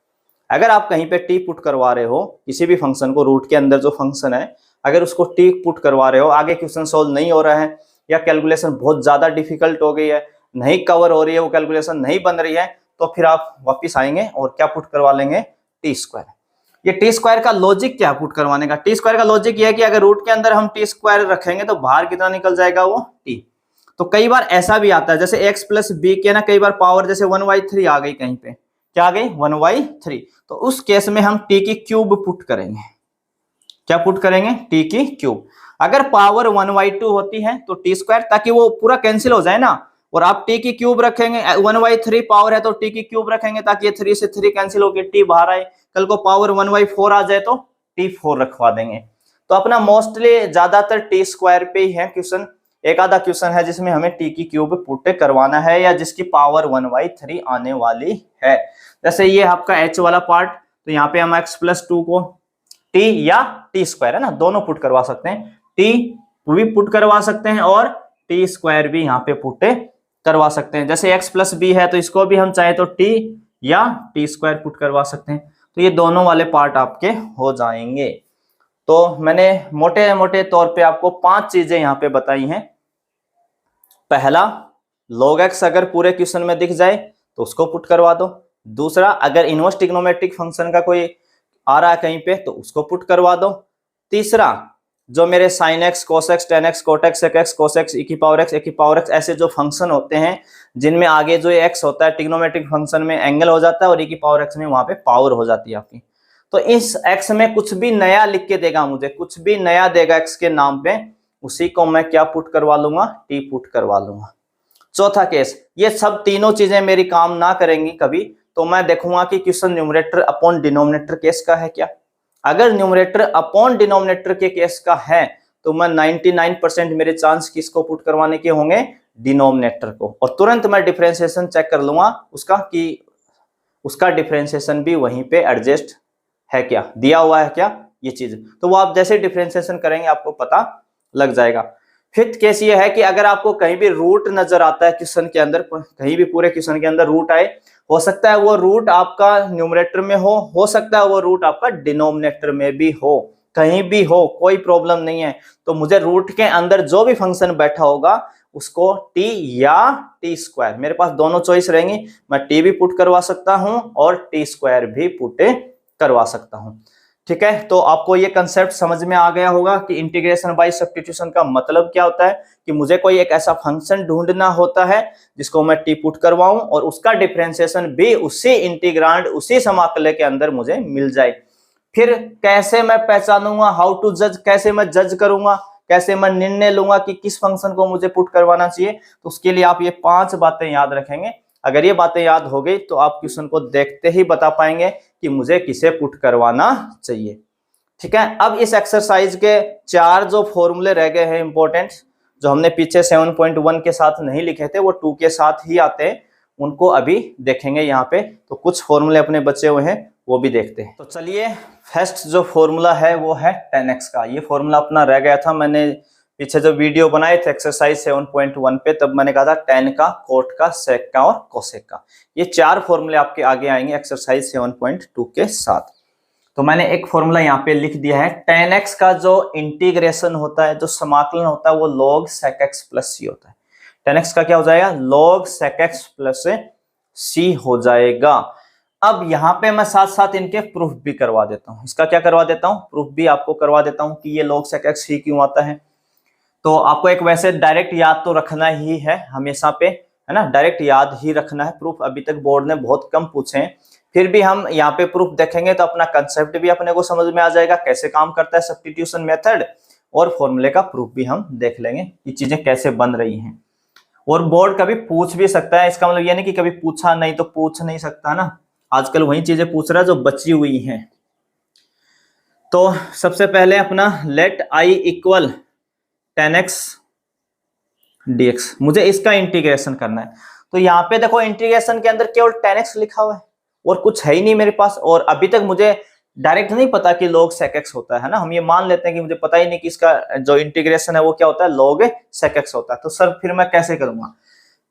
अगर आप कहीं पे टी पुट करवा रहे हो, किसी भी फंक्शन को, रूट के अंदर जो फंक्शन है, अगर उसको टी पुट करवा रहे हो, आगे क्वेश्चन सॉल्व नहीं हो रहा है या कैलकुलेशन बहुत ज्यादा डिफिकल्ट हो गई है, नहीं कवर हो रही है, वो कैलकुलेशन नहीं बन रही है, तो फिर आप वापिस आएंगे और क्या पुट करवा लेंगे, टी स्क्वायर। ये टी स्क्वायर का लॉजिक क्या पुट करवाने का, टी स्क्वायर का लॉजिक ये है कि अगर रूट के अंदर हम टी स्क्वायर रखेंगे तो बाहर कितना निकल जाएगा, वो टी। तो कई बार ऐसा भी आता है, जैसे x प्लस बी के ना कई बार पावर जैसे 1/3 आ गई, कहीं पे क्या आ गई, 1/3, तो उस केस में हम t की क्यूब पुट करेंगे। क्या पुट करेंगे, t की क्यूब। अगर पावर 1/2 होती है तो टी स्क्वायर, ताकि वो पूरा कैंसिल हो जाए ना, और आप t की क्यूब रखेंगे, 1/3 पावर है तो t की क्यूब रखेंगे, ताकि ये 3 से 3 कैंसिल होकर t बाहर आए, कल को पावर 1/4 आ जाए तो t4 रखवा देंगे। तो अपना मोस्टली ज्यादातर टी स्क्वायर पे ही है क्वेश्चन, एक आधा क्वेश्चन है जिसमें हमें टी की क्यूब पुट करवाना है या जिसकी पावर 1/3 आने वाली है। जैसे ये आपका h वाला पार्ट, तो यहाँ पे हम x प्लस 2 को t या टी स्क्वायर, है ना, दोनों पुट करवा सकते हैं, t भी पुट करवा सकते हैं और टी स्क्वायर भी यहाँ पे पुट करवा सकते हैं। जैसे x प्लस बी है तो इसको भी हम चाहे तो t या टी स्क्वायर पुट करवा सकते हैं। तो ये दोनों वाले पार्ट आपके हो जाएंगे। तो मैंने मोटे मोटे तौर पे आपको 5 चीजें यहाँ पे बताई हैं। पहला, log x अगर पूरे क्वेश्चन में दिख जाए तो उसको पुट करवा दो। दूसरा, अगर इनवर्स ट्रिग्नोमेट्रिक फंक्शन का कोई आ रहा है कहीं पे तो उसको पुट करवा दो। तीसरा, जो मेरे sin x, cos x, tan x, cot x, sec x, cos x, e की पावर x ऐसे जो फंक्शन होते हैं जिनमें आगे जो x होता है ट्रिग्नोमेट्रिक फंक्शन में एंगल हो जाता है और e की पावर x में वहां पे पावर हो जाती है आपकी, तो इस x में कुछ भी नया लिख के देगा, मुझे कुछ भी नया देगा x के नाम पे, उसी को मैं क्या पुट करवा लूंगा, t पुट करवा लूंगा। चौथा केस, ये सब तीनों चीजें मेरी काम ना करेंगी कभी, तो मैं देखूंगा कि question numerator upon denominator case का है क्या। अगर न्यूमरेटर अपॉन डिनोमिनेटर के केस का है तो मैं 99% मेरे चांस किसको पुट करवाने के होंगे, डिनोमिनेटर को, और तुरंत मैं डिफरेंशिएशन चेक कर लूंगा उसका कि उसका डिफरेंशिएशन भी वहीं पे एडजस्ट है क्या, दिया हुआ है क्या ये चीज, तो वो आप जैसे डिफरेंशिएशन करेंगे आपको पता लग जाएगा। फिफ्थ केस ये है कि अगर आपको कहीं भी रूट नजर आता है क्वेश्चन के अंदर, कहीं भी पूरे क्वेश्चन के अंदर रूट आए, हो सकता है वो रूट आपका न्यूमरेटर में हो सकता है वो रूट आपका डिनोमिनेटर में भी हो, कहीं भी हो, कोई प्रॉब्लम नहीं है। तो मुझे रूट के अंदर जो भी फंक्शन बैठा होगा उसको t या टी स्क्वायर, मेरे पास दोनों चॉइस रहेंगी, मैं t भी पुट करवा सकता हूं और टी स्क्वायर भी पुट करवा सकता हूं। ठीक है, तो आपको ये कंसेप्ट समझ में आ गया होगा कि इंटीग्रेशन बाय सब्स्टिट्यूशन का मतलब क्या होता है, कि मुझे कोई एक ऐसा फंक्शन ढूंढना होता है जिसको मैं टी पुट करवाऊं और उसका डिफरेंशिएशन भी उसी इंटीग्रांड, उसी समाकल्य के अंदर मुझे मिल जाए। फिर कैसे मैं पहचानूंगा, हाउ टू जज, कैसे मैं जज करूंगा, कैसे मैं निर्णय लूंगा कि किस फंक्शन को मुझे पुट करवाना चाहिए, तो उसके लिए आप ये 5 बातें याद रखेंगे। अगर ये बातें याद हो गई तो आप क्वेश्चन को देखते ही बता पाएंगे कि मुझे किसे पुट करवाना चाहिए। ठीक है, अब इस एक्सरसाइज के 4 जो फॉर्मूले रह गए हैं इंपॉर्टेंट, जो हमने पीछे 7.1 के साथ नहीं लिखे थे वो 2 के साथ ही आते हैं, उनको अभी देखेंगे यहाँ पे। तो कुछ फॉर्मूले अपने बचे हुए हैं वो भी देखते हैं। तो चलिए, फर्स्ट जो फॉर्मूला है वो है tan x का। ये फॉर्मूला अपना रह गया था, मैंने पीछे जो वीडियो बनाए थे एक्सरसाइज 7.1 पे, तब मैंने कहा था tan का, cot का, sec का और cosec का। ये 4 फॉर्मूले आपके आगे आएंगे एक्सरसाइज 7.2 के साथ। तो मैंने एक फॉर्मूला यहाँ पे लिख दिया है, tan x का जो इंटीग्रेशन होता है, जो समाकलन होता है, वो log sec x plus c होता है। tan x का क्या हो जाएगा, log sec x plus c हो जाएगा। अब यहाँ पे मैं साथ साथ इनके प्रूफ भी करवा देता हूँ। इसका क्या करवा देता हूँ, प्रूफ भी आपको करवा देता हूँ कि ये log sec x ही क्यों आता है। तो आपको एक वैसे डायरेक्ट याद तो रखना ही है हमेशा पे, है ना, डायरेक्ट याद ही रखना है। प्रूफ अभी तक बोर्ड ने बहुत कम पूछे हैं, फिर भी हम यहाँ पे प्रूफ देखेंगे तो अपना कंसेप्ट भी अपने को समझ में आ जाएगा, कैसे काम करता है सब्स्टिट्यूशन मेथड, और फॉर्मूले का प्रूफ भी हम देख लेंगे, ये चीजें कैसे बन रही हैं। और बोर्ड कभी पूछ भी सकता है, इसका मतलब ये नहीं कि कभी पूछा नहीं तो पूछ नहीं सकता ना, आजकल वही चीजें पूछ रहा है जो बची हुई हैं। तो सबसे पहले अपना late I equal 10x dx, मुझे इसका इंटीग्रेशन करना है। तो यहाँ पे देखो इंटीग्रेशन के अंदर केवल 10x लिखा हुआ है और कुछ है ही नहीं मेरे पास, और अभी तक मुझे डायरेक्ट नहीं पता कि log sec x होता है ना, हम ये मान लेते हैं कि मुझे पता ही नहीं कि इसका जो इंटीग्रेशन है वो क्या होता है, log sec x होता है। तो सर फिर मैं कैसे करूंगा,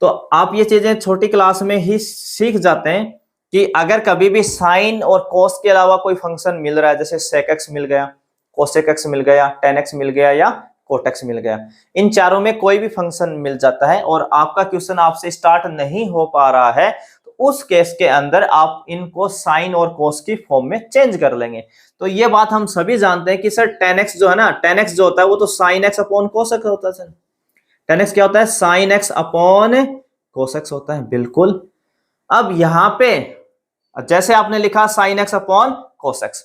तो आप ये चीजें छोटी क्लास में ही सीख जाते हैं कि अगर कभी भी साइन और cos के अलावा कोई फंक्शन मिल रहा है, जैसे sec x मिल गया, cosec x मिल गया, tan x मिल गया या cot x मिल गया, इन चारों में कोई भी फंक्शन मिल जाता है और आपका क्वेश्चन आपसे स्टार्ट नहीं हो पा रहा है, तो उस केस के अंदर आप इनको साइन और cos की फॉर्म में चेंज कर लेंगे। तो ये बात हम सभी जानते हैं कि सर tan x जो है ना, tan x जो होता है वो तो sin x upon cos x होता है। सर tan x क्या होता है, sin x upon cos x होता है, बिल्कुल। अब यहाँ पे जैसे आपने लिखा sin x upon cos x,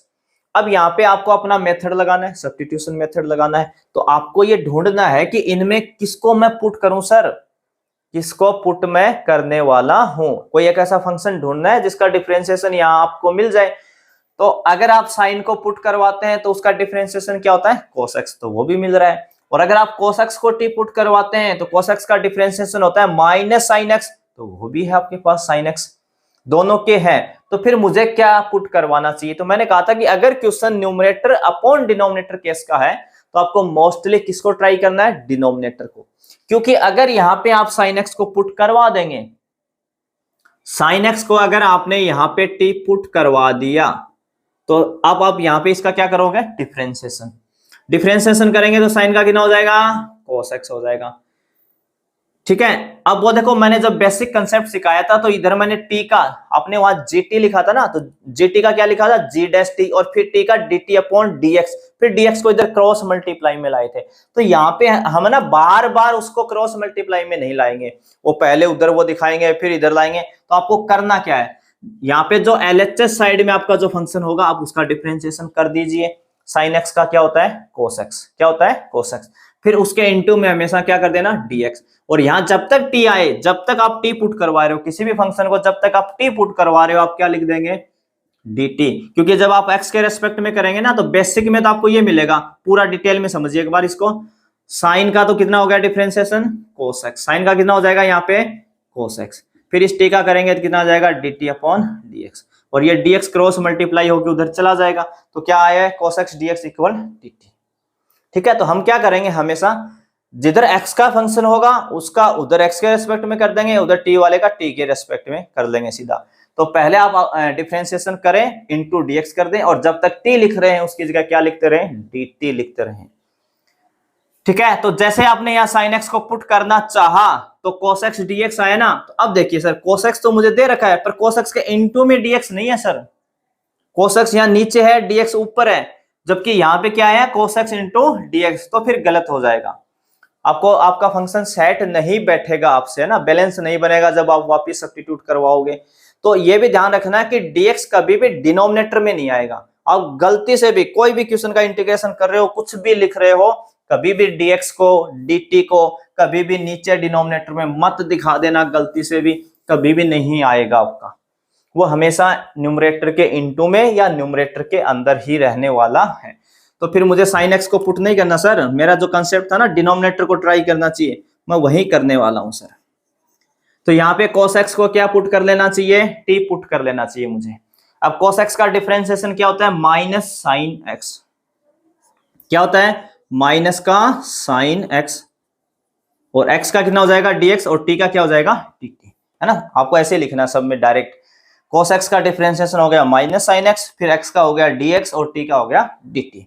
अब यहाँ पे आपको अपना मेथड लगाना है, सब्स्टिट्यूशन मेथड लगाना है। तो आपको ये ढूंढना है कि इनमें किसको मैं पुट करूं सर, किसको पुट मैं करने वाला हूं। कोई एक ऐसा फंक्शन ढूंढना है जिसका डिफरेंशिएशन यहाँ आपको मिल जाए। तो अगर आप साइन को पुट करवाते हैं तो उसका डिफरेंशिएशन क्या होता है, cos x, तो वो भी मिल रहा है। और अगर आप cos x को t पुट करवाते हैं तो cos x का डिफरेंशिएशन होता है माइनस साइन x, तो वो भी है आपके पास sin x, दोनों के हैं। तो फिर मुझे क्या पुट करवाना चाहिए, तो मैंने कहा था कि अगर question numerator upon denominator case का है तो आपको मोस्टली किसको ट्राई करना है, डिनोमिनेटर को, क्योंकि अगर यहां पे आप sin x को पुट करवा देंगे, sin x को अगर आपने यहां पे t पुट करवा दिया तो अब आप यहां पे इसका क्या करोगे, डिफरेंशिएशन, डिफरेंशिएशन करेंगे तो साइन का कितना हो जाएगा, cos x हो जाएगा, ठीक है। अब वो देखो मैंने जब बेसिक कंसेप्ट सिखाया था तो इधर मैंने t का, आपने वहां gt लिखा था ना, तो gt का क्या लिखा था, g डैश t, और फिर t का dt अपॉन dx, फिर dx को इधर क्रॉस मल्टीप्लाई में लाए थे। तो यहाँ पे हम ना बार बार उसको क्रॉस मल्टीप्लाई में नहीं लाएंगे, वो पहले उधर वो दिखाएंगे फिर इधर लाएंगे। तो आपको करना क्या है, यहाँ पे जो LHS साइड में आपका जो फंक्शन होगा आप उसका डिफरेंशिएशन कर दीजिए। साइन x का क्या होता है, cos x, क्या होता है, cos x, फिर उसके इनटू में हमेशा क्या कर देना, dx। और यहां जब तक t आए, जब तक आप t पुट करवा रहे हो किसी भी फंक्शन को, जब तक आप t पुट करवा रहे हो आप क्या लिख देंगे, dt, क्योंकि जब आप x के रेस्पेक्ट में करेंगे ना तो बेसिक में तो आपको ये मिलेगा, पूरा डिटेल में समझिए एक बार इसको। साइन का तो कितना हो गया डिफरेंशिएशन, cos x, साइन का कितना हो जाएगा यहाँ पे, cos x, फिर इस t का करेंगे तो कितना आ जाएगा, dt अपॉन dx, और ये dx क्रॉस मल्टीप्लाई होकर उधर चला जाएगा, तो क्या आया है, cos x dx equal dt, ठीक है। तो हम क्या करेंगे, हमेशा जिधर x का फंक्शन होगा उसका उधर x के रेस्पेक्ट में कर देंगे, उधर t वाले का t के रेस्पेक्ट में कर लेंगे सीधा। तो पहले आप डिफरेंशिएशन करें, इनटू dx कर दें, और जब तक t लिख रहे हैं उसकी जगह क्या लिखते रहें, dt लिखते रहें, ठीक है। तो जैसे आपने यहाँ sin x को पुट करना चाहा तो cos x dx आया ना, तो अब देखिए सर cos x तो मुझे दे रखा है पर cos x के इनटू में dx नहीं है सर, cos x यहाँ नीचे है, dx ऊपर है, जबकि यहाँ पे क्या है, cos x इंटू dx, तो फिर गलत हो जाएगा, आपको आपका फंक्शन सेट नहीं बैठेगा आपसे, है ना, बैलेंस नहीं बनेगा जब आप वापस सब्स्टिट्यूट करवाओगे। तो ये भी ध्यान रखना है कि dx कभी भी डिनोमिनेटर में नहीं आएगा। आप गलती से भी कोई भी क्वेश्चन का इंटीग्रेशन कर रहे हो, कुछ भी लिख रहे हो, कभी भी dx को dt को कभी भी नीचे डिनोमिनेटर में मत दिखा देना, गलती से भी कभी भी नहीं आएगा आपका, वो हमेशा न्यूमरेटर के इनटू में या न्यूमरेटर के अंदर ही रहने वाला है। तो फिर मुझे sin x को पुट नहीं करना सर, मेरा जो कंसेप्ट था ना डिनोमिनेटर को ट्राई करना चाहिए, मैं वही करने वाला हूं सर। तो यहाँ पे cos x को क्या पुट कर लेना चाहिए, t पुट कर लेना चाहिए मुझे। अब cos x का डिफरेंशिएशन क्या होता है, माइनस साइन x, क्या होता है, माइनस का साइन x, और x का कितना हो जाएगा dx, और t का क्या हो जाएगा dt, है ना। आपको ऐसे लिखना सब में डायरेक्ट, cos x का डिफरेंशिएशन हो गया माइनस साइन x, फिर x का हो गया dx और t का हो गया dt।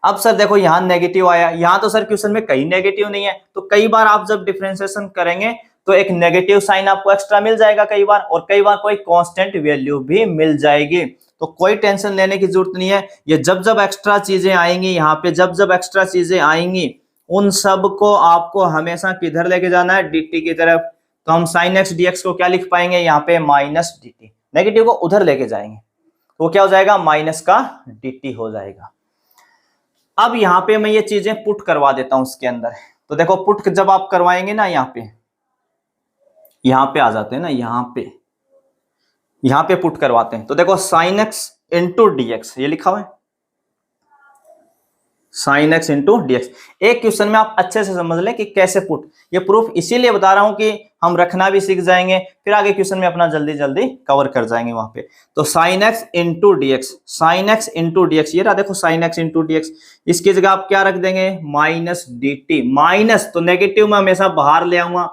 अब सर देखो यहाँ नेगेटिव आया, यहाँ तो सर क्वेश्चन में कहीं नेगेटिव नहीं है, तो कई बार आप जब डिफरेंशिएशन करेंगे तो एक नेगेटिव साइन आपको एक्स्ट्रा मिल जाएगा कई बार, और कई बार कोई कांस्टेंट वैल्यू भी मिल जाएगी। तो कोई टेंशन लेने की जरूरत नहीं है। ये जब जब एक्स्ट्रा चीजें आएंगी यहाँ पे, जब जब एक्स्ट्रा चीजें आएंगी उन सब को आपको हमेशा किधर लेके जाना है, dt की तरफ। तो हम sin x dx को क्या लिख पाएंगे यहाँ पे, माइनस dt। नेगेटिव को उधर लेके जाएंगे तो वो क्या हो जाएगा, माइनस का dt हो जाएगा। अब यहाँ पे मैं ये चीजें पुट करवा देता हूं इसके अंदर। तो देखो पुट जब आप करवाएंगे ना, यहाँ पे आ जाते हैं ना, यहाँ पे पुट करवाते हैं। तो देखो sin x इंटू dx ये लिखा हुआ है, sin x इंटू dx। एक क्वेश्चन में आप अच्छे से समझ लें कि कैसे पुट। ये प्रूफ इसीलिए बता रहा हूं कि हम रखना भी सीख जाएंगे, फिर आगे क्वेश्चन में अपना जल्दी जल्दी कवर कर जाएंगे वहां पे। तो sin x into dx, sin x into dx, ये रहा देखो sin x इंटू dx। इसकी जगह आप क्या रख देंगे, माइनस dt। माइनस तो नेगेटिव में हमेशा बाहर ले आऊंगा,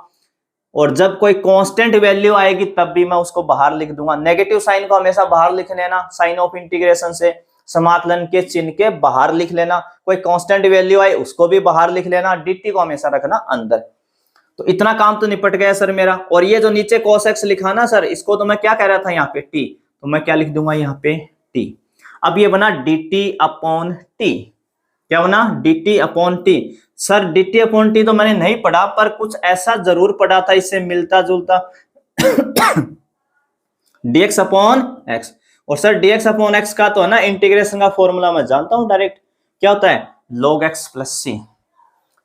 और जब कोई कांस्टेंट वैल्यू आएगी तब भी मैं उसको बाहर लिख दूंगा। नेगेटिव साइन को हमेशा बाहर लिख लेना, साइन ऑफ इंटीग्रेशन से समाकलन के चिन्ह के बाहर लिख लेना। कोई कांस्टेंट वैल्यू आए उसको भी बाहर लिख लेना, dt को हमेशा रखना अंदर। तो इतना काम तो निपट गया सर मेरा। और ये जो नीचे cos x लिखा ना सर, इसको तो मैं क्या कह रहा था यहाँ पे t, तो मैं क्या लिख दूंगा यहाँ पे t। अब ये बना dt अपॉन t। क्या बना, dt upon t। Sir dt upon t तो मैंने नहीं पढ़ा, पर कुछ ऐसा जरूर पढ़ा था इससे मिलता जुलता dx अपॉन x। और सर dx अपॉन x का तो है ना इंटीग्रेशन का फॉर्मूला मैं जानता हूं डायरेक्ट, क्या होता है, log x plus c।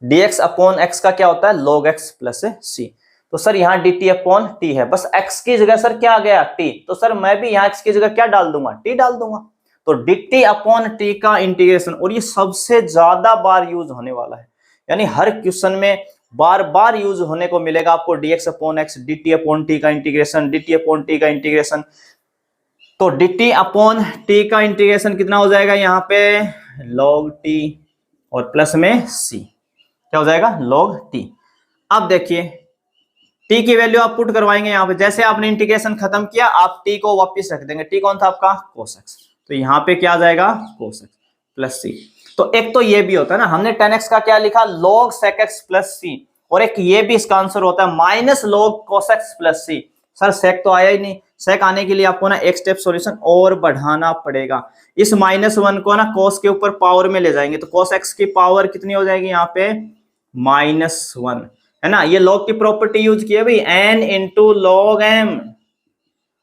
dx upon x का क्या होता है, log x प्लस c। तो सर यहाँ dt अपॉन t है, बस x की जगह सर क्या आ गया, t। तो सर मैं भी यहाँ x की जगह क्या डाल दूंगा, t डाल दूंगा। तो dt अपॉन t का इंटीग्रेशन, और ये सबसे ज्यादा बार यूज होने वाला है, यानी हर क्वेश्चन में बार बार यूज होने को मिलेगा आपको dx upon x, dt upon t का इंटीग्रेशन, dt अपॉन t का इंटीग्रेशन। तो dt अपॉन t का इंटीग्रेशन कितना हो जाएगा यहाँ पे, log t और प्लस में c, क्या हो जाएगा, log t। अब देखिए t की वैल्यू आप पुट करवाएंगे यहाँ पे, जैसे आपने इंटीग्रेशन खत्म किया आप t को वापस रख देंगे। t कौन था आपका, cos x। तो यहाँ पे क्या आ जाएगा, cos x प्लस c। तो एक तो ये भी होता है ना, हमने tan x का क्या लिखा, log sec x plus c, और एक ये भी इसका आंसर होता है minus log cos x plus c। Sir sec तो आया ही नहीं, sec आने के लिए आपको ना एक स्टेप सॉल्यूशन और बढ़ाना पड़ेगा। इस -1 को ना cos के ऊपर पावर में ले जाएंगे, तो cos x की पावर कितनी हो जाएगी यहाँ पे, -1, है ना। ये log की प्रॉपर्टी यूज की है भाई, n इंटू log m।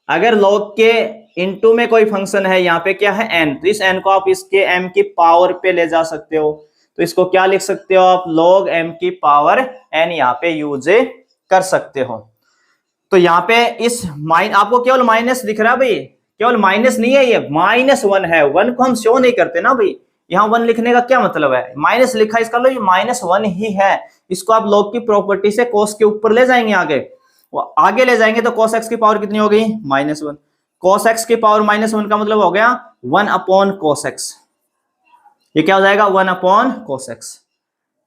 अगर log के इंटू में कोई फंक्शन है, यहाँ पे क्या है n, तो इस n को आप इसके m की पावर पे ले जा सकते हो। तो इसको क्या लिख सकते हो आप, log m की पावर n यहाँ पे यूज कर सकते हो। तो यहाँ पे इस आपको केवल माइनस दिख रहा है भाई, केवल माइनस नहीं है, ये -1 है। 1 को हम शो नहीं करते ना भाई, यहाँ 1 लिखने का क्या मतलब है, माइनस लिखा, इसका लो ये -1 ही है। इसको आप log की प्रॉपर्टी से cos के ऊपर ले जाएंगे, आगे ले जाएंगे तो cos x की पावर कितनी हो गई, -1। cos x की पावर -1 का मतलब हो गया 1 अपॉन cos x। ये क्या हो जाएगा, 1 अपॉन cos x,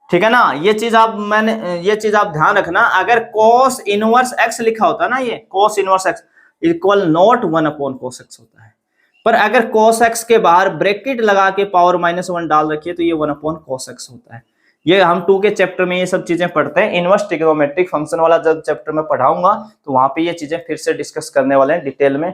ठीक है ना। ये चीज आप ध्यान रखना, अगर cos इनवर्स x लिखा होता ना, ये cos inverse x equal not 1 upon cos x होता है, पर अगर cos x के बाहर ब्रैकेट लगा के पावर -1 डाल रखिए तो ये 1 अपॉन cos x होता है। ये हम 2 के चैप्टर में ये सब चीजें पढ़ते हैं। इनवर्स ट्रिग्नोमेट्रिक फंक्शन वाला जब चैप्टर में पढ़ाऊंगा तो वहां पे ये चीजें फिर से डिस्कस करने वाले हैं डिटेल में।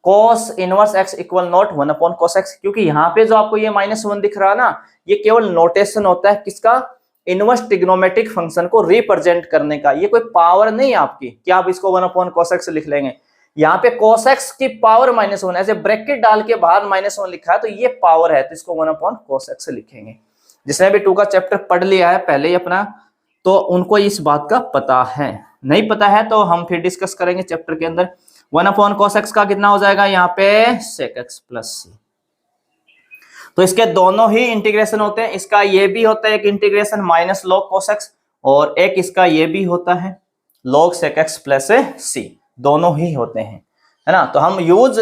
cos inverse x equal not 1 upon cos x, क्योंकि यहाँ पे जो आपको ये -1 दिख रहा है ना, ये केवल नोटेशन होता है किसका, इनवर्स ट्रिग्नोमेट्रिक फंक्शन को रिप्रेजेंट करने का। ये कोई पावर नहीं है आपकी कि आप इसको 1 अपॉन cos x लिख लेंगे। यहाँ पे cos x की पावर -1, ऐसे ब्रैकेट डाल के बाहर -1 लिखा है तो ये पावर है, तो इसको 1 अपॉन cos x लिखेंगे। जिसने भी 2 का चैप्टर पढ़ लिया है पहले ही अपना, तो उनको इस बात का पता है। नहीं पता है तो हम फिर डिस्कस करेंगे चैप्टर के अंदर। 1 अपॉन cos x का कितना हो जाएगा यहाँ पे, sec x प्लस c। तो इसके दोनों ही इंटीग्रेशन होते हैं, इसका ये भी होता है एक integration minus log cos x, और एक इसका ये भी होता है log sec x plus c, दोनों ही होते हैं, है ना। तो हम यूज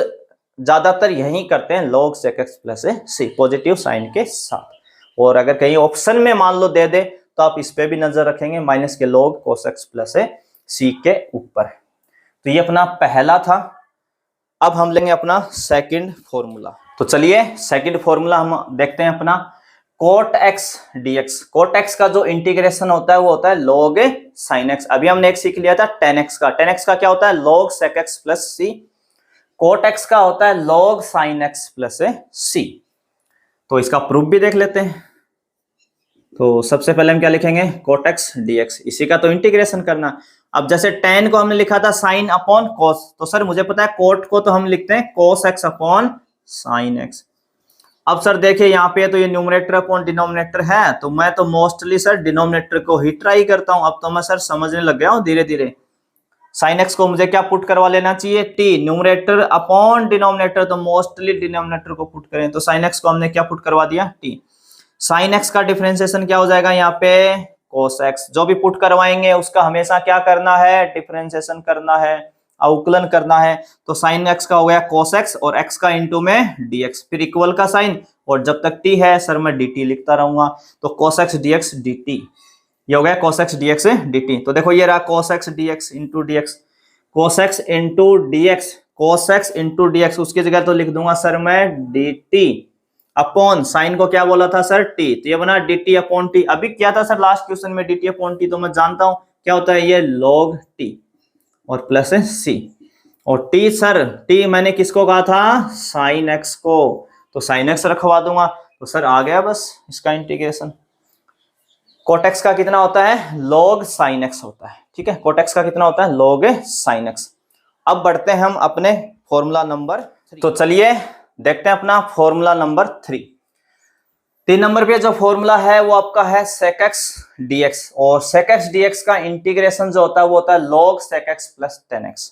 ज्यादातर यही करते हैं log sec x plus c positive sine के साथ। और अगर कहीं ऑप्शन में मान लो दे दे तो आप इस पे भी नजर रखेंगे, माइनस के log cos x plus c के ऊपर। तो ये अपना पहला था। अब हम लेंगे अपना सेकंड फॉर्मूला। तो चलिए सेकंड फॉर्मूला हम देखते हैं अपना, cot x dx। cot x का जो इंटीग्रेशन होता है वो होता है log साइन एक्स। अभी हमने एक सीख लिया था टेन एक्स का। टेन एक्स का क्या होता है? लॉग सेक एक्स प्लस सी। कोट एक्स का होता है लॉग साइन एक्स प्लस सी। तो इसका प्रूफ भी देख लेते हैं। तो सबसे पहले हम क्या लिखेंगे? कोट एक्स डी एक्स, इसी का तो इंटीग्रेशन करना। अब जैसे टेन को हमने लिखा था साइन अपॉन कोस, तो सर मुझे पता है कोट को तो हम लिखते हैं कोस एक्स अपॉन साइन एक्स। अब सर देखिए यहाँ पे तो ये न्यूमरेटर अपॉन डिनोमिनेटर है, तो मैं तो मोस्टली सर डिनोमिनेटर को ही ट्राई करता हूं। अब तो मैं सर समझने लग गया हूं धीरे धीरे। साइन एक्स को मुझे क्या पुट करवा लेना चाहिए? टी। न्यूमरेटर अपॉन डिनोमिनेटर, तो मोस्टली डिनोमिनेटर को पुट करें, तो साइन एक्स को हमने क्या पुट करवा दिया? टी। साइन एक्स का डिफरेंशिएशन क्या हो जाएगा यहाँ पे? Cos x. जो भी पुट करवाएंगे उसका हमेशा क्या करना है? डिफरेंशिएशन करना है, अवकलन करना है। तो साइन एक्स का हो गया कोस एक्स और एक्स का इंटू में डीएक्स, फिर इक्वल का साइन, और जब तक टी है सर मैं dt लिखता रहूंगा। तो कोस एक्स dx dt, ये हो गया कोस एक्स dx dt। तो देखो ये रहा cos x dx into dx, cos x into dx, cos x into dx। उसकी जगह तो लिख दूंगा सर मैं dt अपॉन, साइन को क्या बोला था सर? t, तो ये बना dt अपॉन t। अभी क्या था सर लास्ट क्वेश्चन में? dt अपॉन t, तो मैं जानता हूं क्या होता है ये? log t और प्लस c। और t सर, t मैंने किसको कहा था? साइन x को, तो साइन x रखवा दूंगा। तो सर आ गया बस इसका इंटीग्रेशन। कोट x का कितना होता है? log साइन x होता है। ठीक है, कोट x का कितना होता है? log sine x। अब बढ़ते हैं हम अपने फॉर्मूला नंबर 3। तो चलिए देखते हैं अपना फॉर्मूला नंबर 3। 3 नंबर पे जो फॉर्मूला है वो आपका है sec x dx, और sec x dx का इंटीग्रेशन जो होता है वो होता है log sec x plus 10x।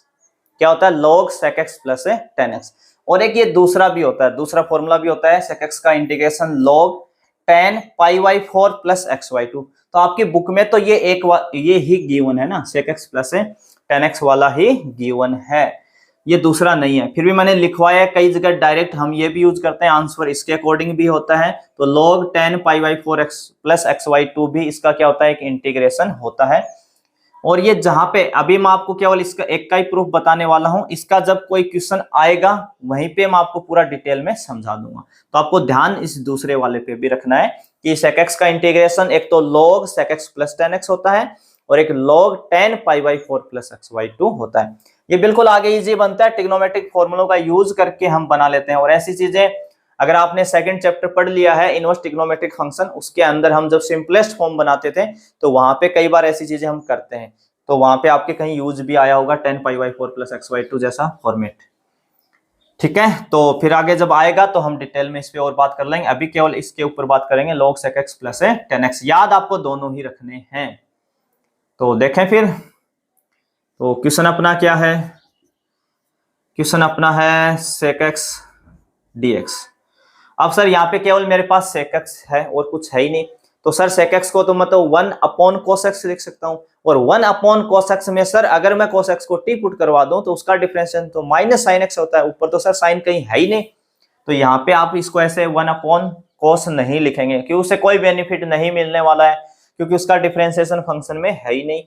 क्या होता है? log sec x plus 10x। और एक ये दूसरा भी होता है, दूसरा फॉर्मूला भी होता है sec x का integration log tan pi/4 plus xy2। तो आपकी बुक में तो ये ही गिवन है ना, sec x प्लस 10x वाला ही गिवन है, ये दूसरा नहीं है। फिर भी मैंने लिखवाया है कई जगह डायरेक्ट, हम ये भी यूज करते हैं, आंसर इसके अकॉर्डिंग भी होता है। तो log tan pi/4 x plus xy2 भी इसका क्या होता है? एक इंटीग्रेशन होता है। और ये जहां पे अभी मैं आपको केवल इसका एक का ही प्रूफ बताने वाला हूं, इसका जब कोई क्वेश्चन आएगा वहीं पे मैं आपको पूरा डिटेल में समझा दूंगा। तो आपको ध्यान इस दूसरे वाले पे भी रखना है कि sec x का इंटीग्रेशन एक तो log sec x plus 10x होता है और एक log tan pi/4 plus xy2 होता है। ये बिल्कुल आगे इजी बनता है, ट्रिग्नोमेट्रिक फॉर्मूलों का यूज करके हम बना लेते हैं। और ऐसी चीजें अगर आपने सेकंड चैप्टर पढ़ लिया है इनवर्स ट्रिग्नोमेट्रिक फंक्शन, उसके अंदर हम जब सिंपलेस्ट फॉर्म बनाते थे तो वहां पे कई बार ऐसी चीजें हम करते हैं, तो वहां पे आपके कहीं यूज भी आया होगा tan pi/4 प्लस xy2 जैसा फॉर्मेट। ठीक है, तो फिर आगे जब आएगा तो हम डिटेल में इस पे और बात कर लेंगे। अभी केवल इसके ऊपर बात करेंगे log sec x plus 10x। याद आपको दोनों ही रखने हैं। तो देखें फिर, तो क्वेश्चन अपना क्या है? क्वेश्चन अपना है sec x dx। अब सर यहाँ पे केवल मेरे पास sec x है और कुछ है ही नहीं, तो सर sec x को तो मैं तो 1 अपॉन cos x लिख सकता हूँ। और 1 अपॉन cos x में सर अगर मैं cos x को t पुट करवा दूं तो उसका डिफरेंशिएशन तो माइनस साइन x होता है, ऊपर तो सर साइन कहीं है ही नहीं। तो यहाँ पे आप इसको ऐसे 1 अपॉन cos नहीं लिखेंगे क्योंकि उससे कोई बेनिफिट नहीं मिलने वाला है, क्योंकि उसका डिफरेंशिएशन फंक्शन में है ही नहीं।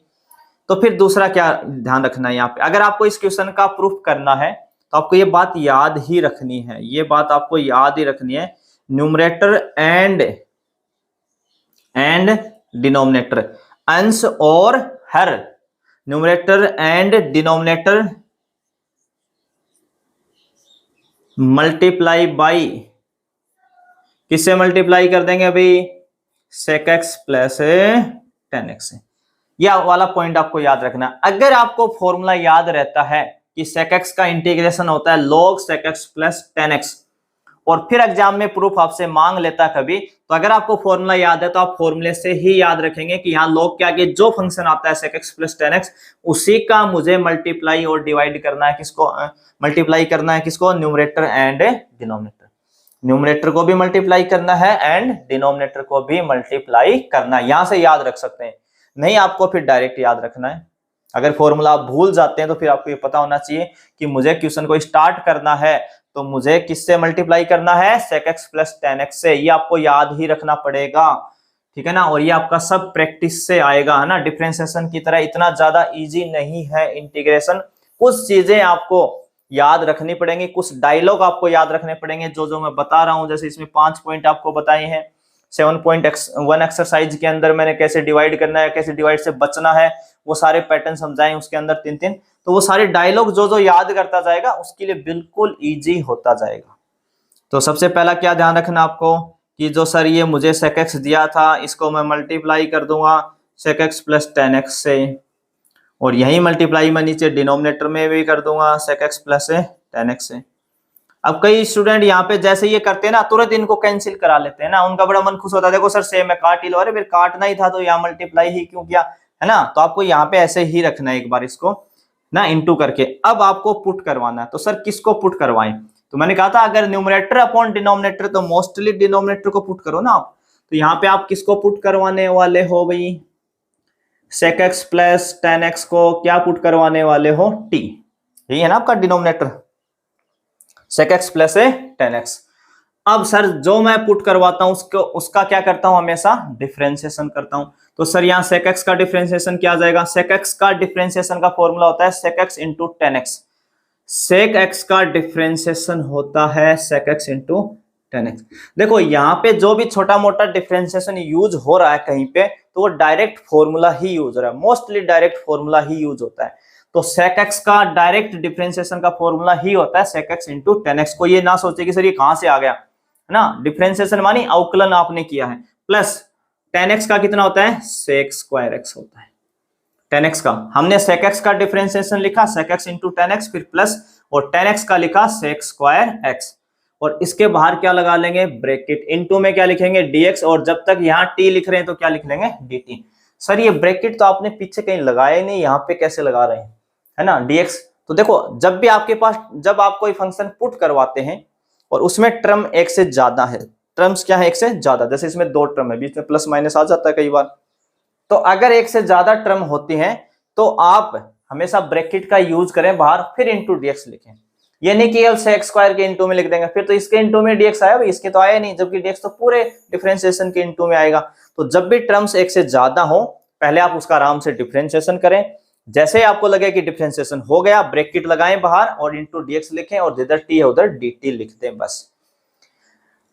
तो फिर दूसरा क्या ध्यान रखना है यहाँ पे, अगर आपको इस क्वेश्चन का प्रूफ करना है तो आपको ये बात याद ही रखनी है, ये बात आपको याद ही रखनी है, न्यूमरेटर एंड डिनोमिनेटर, अंश और हर, numerator and denominator multiply by, किससे मल्टीप्लाई कर देंगे अभी? sec x plus 10x। यह वाला पॉइंट आपको याद रखना। अगर आपको फॉर्मूला याद रहता है कि sec x का इंटीग्रेशन होता है log sec x plus 10x, और फिर एग्जाम में प्रूफ आपसे मांग लेता कभी, तो अगर आपको फॉर्मूला याद है तो आप फॉर्मूले से ही याद रखेंगे कि यहाँ log के आगे जो फंक्शन आता है sec x प्लस 10x, उसी का मुझे मल्टीप्लाई और डिवाइड करना है, किसको मल्टीप्लाई करना है? किसको? Numerator and denominator. न्यूमरेटर को भी मल्टीप्लाई करना है एंड डिनोमिनेटर को भी मल्टीप्लाई करना है। यहां से याद रख सकते हैं, नहीं आपको फिर डायरेक्ट याद रखना है। अगर फॉर्मूला आप भूल जाते हैं तो फिर आपको ये पता होना चाहिए कि मुझे क्वेश्चन को स्टार्ट करना है तो मुझे किससे मल्टीप्लाई करना है? sec x प्लस 10x से। ये आपको याद ही रखना पड़ेगा, ठीक है ना। और ये आपका सब प्रैक्टिस से आएगा, है ना। डिफरेंशिएशन की तरह इतना ज्यादा इजी नहीं है इंटीग्रेशन। कुछ चीजें आपको याद रखनी पड़ेंगी, कुछ डायलॉग आपको याद रखने पड़ेंगे जो जो मैं बता रहा हूं। जैसे इसमें 5 पॉइंट आपको बताए हैं, 7.1 एक्सरसाइज के अंदर मैंने कैसे डिवाइड करना है, कैसे डिवाइड से बचना है, वो सारे पैटर्न समझाए उसके अंदर 3-3। तो वो सारे डायलॉग जो जो याद करता जाएगा उसके लिए बिल्कुल इजी होता जाएगा। तो सबसे पहला क्या ध्यान रखना आपको कि जो सर ये मुझे sec x दिया था इसको मैं मल्टीप्लाई कर दूंगा sec x प्लस 10x से, और यही मल्टीप्लाई मैं नीचे डिनोमिनेटर में भी कर दूंगा sec x प्लस 10x से। अब कई स्टूडेंट यहाँ पे जैसे ये करते हैं ना तुरंत इनको कैंसिल करा लेते हैं ना, उनका बड़ा मन खुश होता है, देखो सर सेम है काट ही लो, अरे फिर काटना ही था तो यहाँ मल्टीप्लाई ही क्यों किया, है ना। तो आपको यहाँ पे ऐसे ही रखना है एक बार इसको ना इनटू करके। अब आपको पुट करवाना है, तो सर किसको पुट करवाएं, तो मैंने कहा था अगर न्यूमरेटर अपॉन डिनोमिनेटर तो मोस्टली डिनोमिनेटर को पुट करो ना आप। तो यहाँ पे आप किसको पुट करवाने वाले हो भाई, sec x प्लस 10x को क्या पुट करवाने वाले हो, t, यही है ना आपका denominator sec x plus 10x। अब सर जो मैं पुट करवाता हूं उसका क्या करता हूं, हमेशा डिफरेंशिएशन करता हूं। तो सर यहाँ sec x का डिफरेंशिएशन क्या आ जाएगा, sec x का डिफरेंशिएशन का फॉर्मूला होता है sec x into 10x। sec x का डिफरेंशिएशन होता है sec x इंटू 10x। देखो यहाँ पे जो भी छोटा मोटा डिफरेंशिएशन यूज हो रहा है कहीं पे तो वो डायरेक्ट फॉर्मूला ही यूज हो रहा है, मोस्टली डायरेक्ट फॉर्मूला ही यूज होता है। तो sec x का डायरेक्ट डिफरेंशिएशन का फॉर्मूला ही होता है sec x इंटू 10x। को ये ना सोचे कि सर ये कहां से आ गया, है ना, डिफरेंशिएशन मानी अवकलन आपने किया है, प्लस 10x का कितना होता है sec स्क्वायर x होता है। 10x का हमने sec x का डिफरेंशिएशन लिखा sec x इंटू 10x, फिर प्लस और 10x का लिखा sec स्क्वायर x, और इसके बाहर क्या लगा लेंगे ब्रैकेट, इनटू में क्या लिखेंगे dx, और जब तक यहाँ t लिख रहे हैं तो क्या लिख लेंगे dt। सर ये ब्रैकेट तो आपने पीछे कहीं लगाया ही नहीं, यहाँ पे कैसे लगा रहे हैं, है ना, dx। तो देखो जब भी आपके पास, जब आप कोई फंक्शन पुट करवाते हैं और उसमें टर्म एक से ज्यादा है, टर्म्स क्या है एक से ज्यादा, जैसे इसमें 2 टर्म है बीच में प्लस माइनस आ जाता है कई बार, तो अगर एक से ज्यादा टर्म होती हैं तो आप हमेशा ब्रैकेट का यूज करें बाहर, फिर इंटू dx लिखें। ये नहीं कि sec स्क्वायर के इंटू में लिख देंगे, फिर तो इसके इंटू में dx आया भाई, इसके तो आया नहीं, जबकि dx तो पूरे डिफरेंशिएशन के इंटू में आएगा। तो जब भी टर्म्स एक से ज्यादा हो पहले आप उसका आराम से डिफरेंशिएशन करें, जैसे ही आपको लगे कि डिफरेंशिएशन हो गया ब्रैकेट लगाएं बाहर और इंटू dx लिखें, और जिधर t है उधर dt लिख दें बस।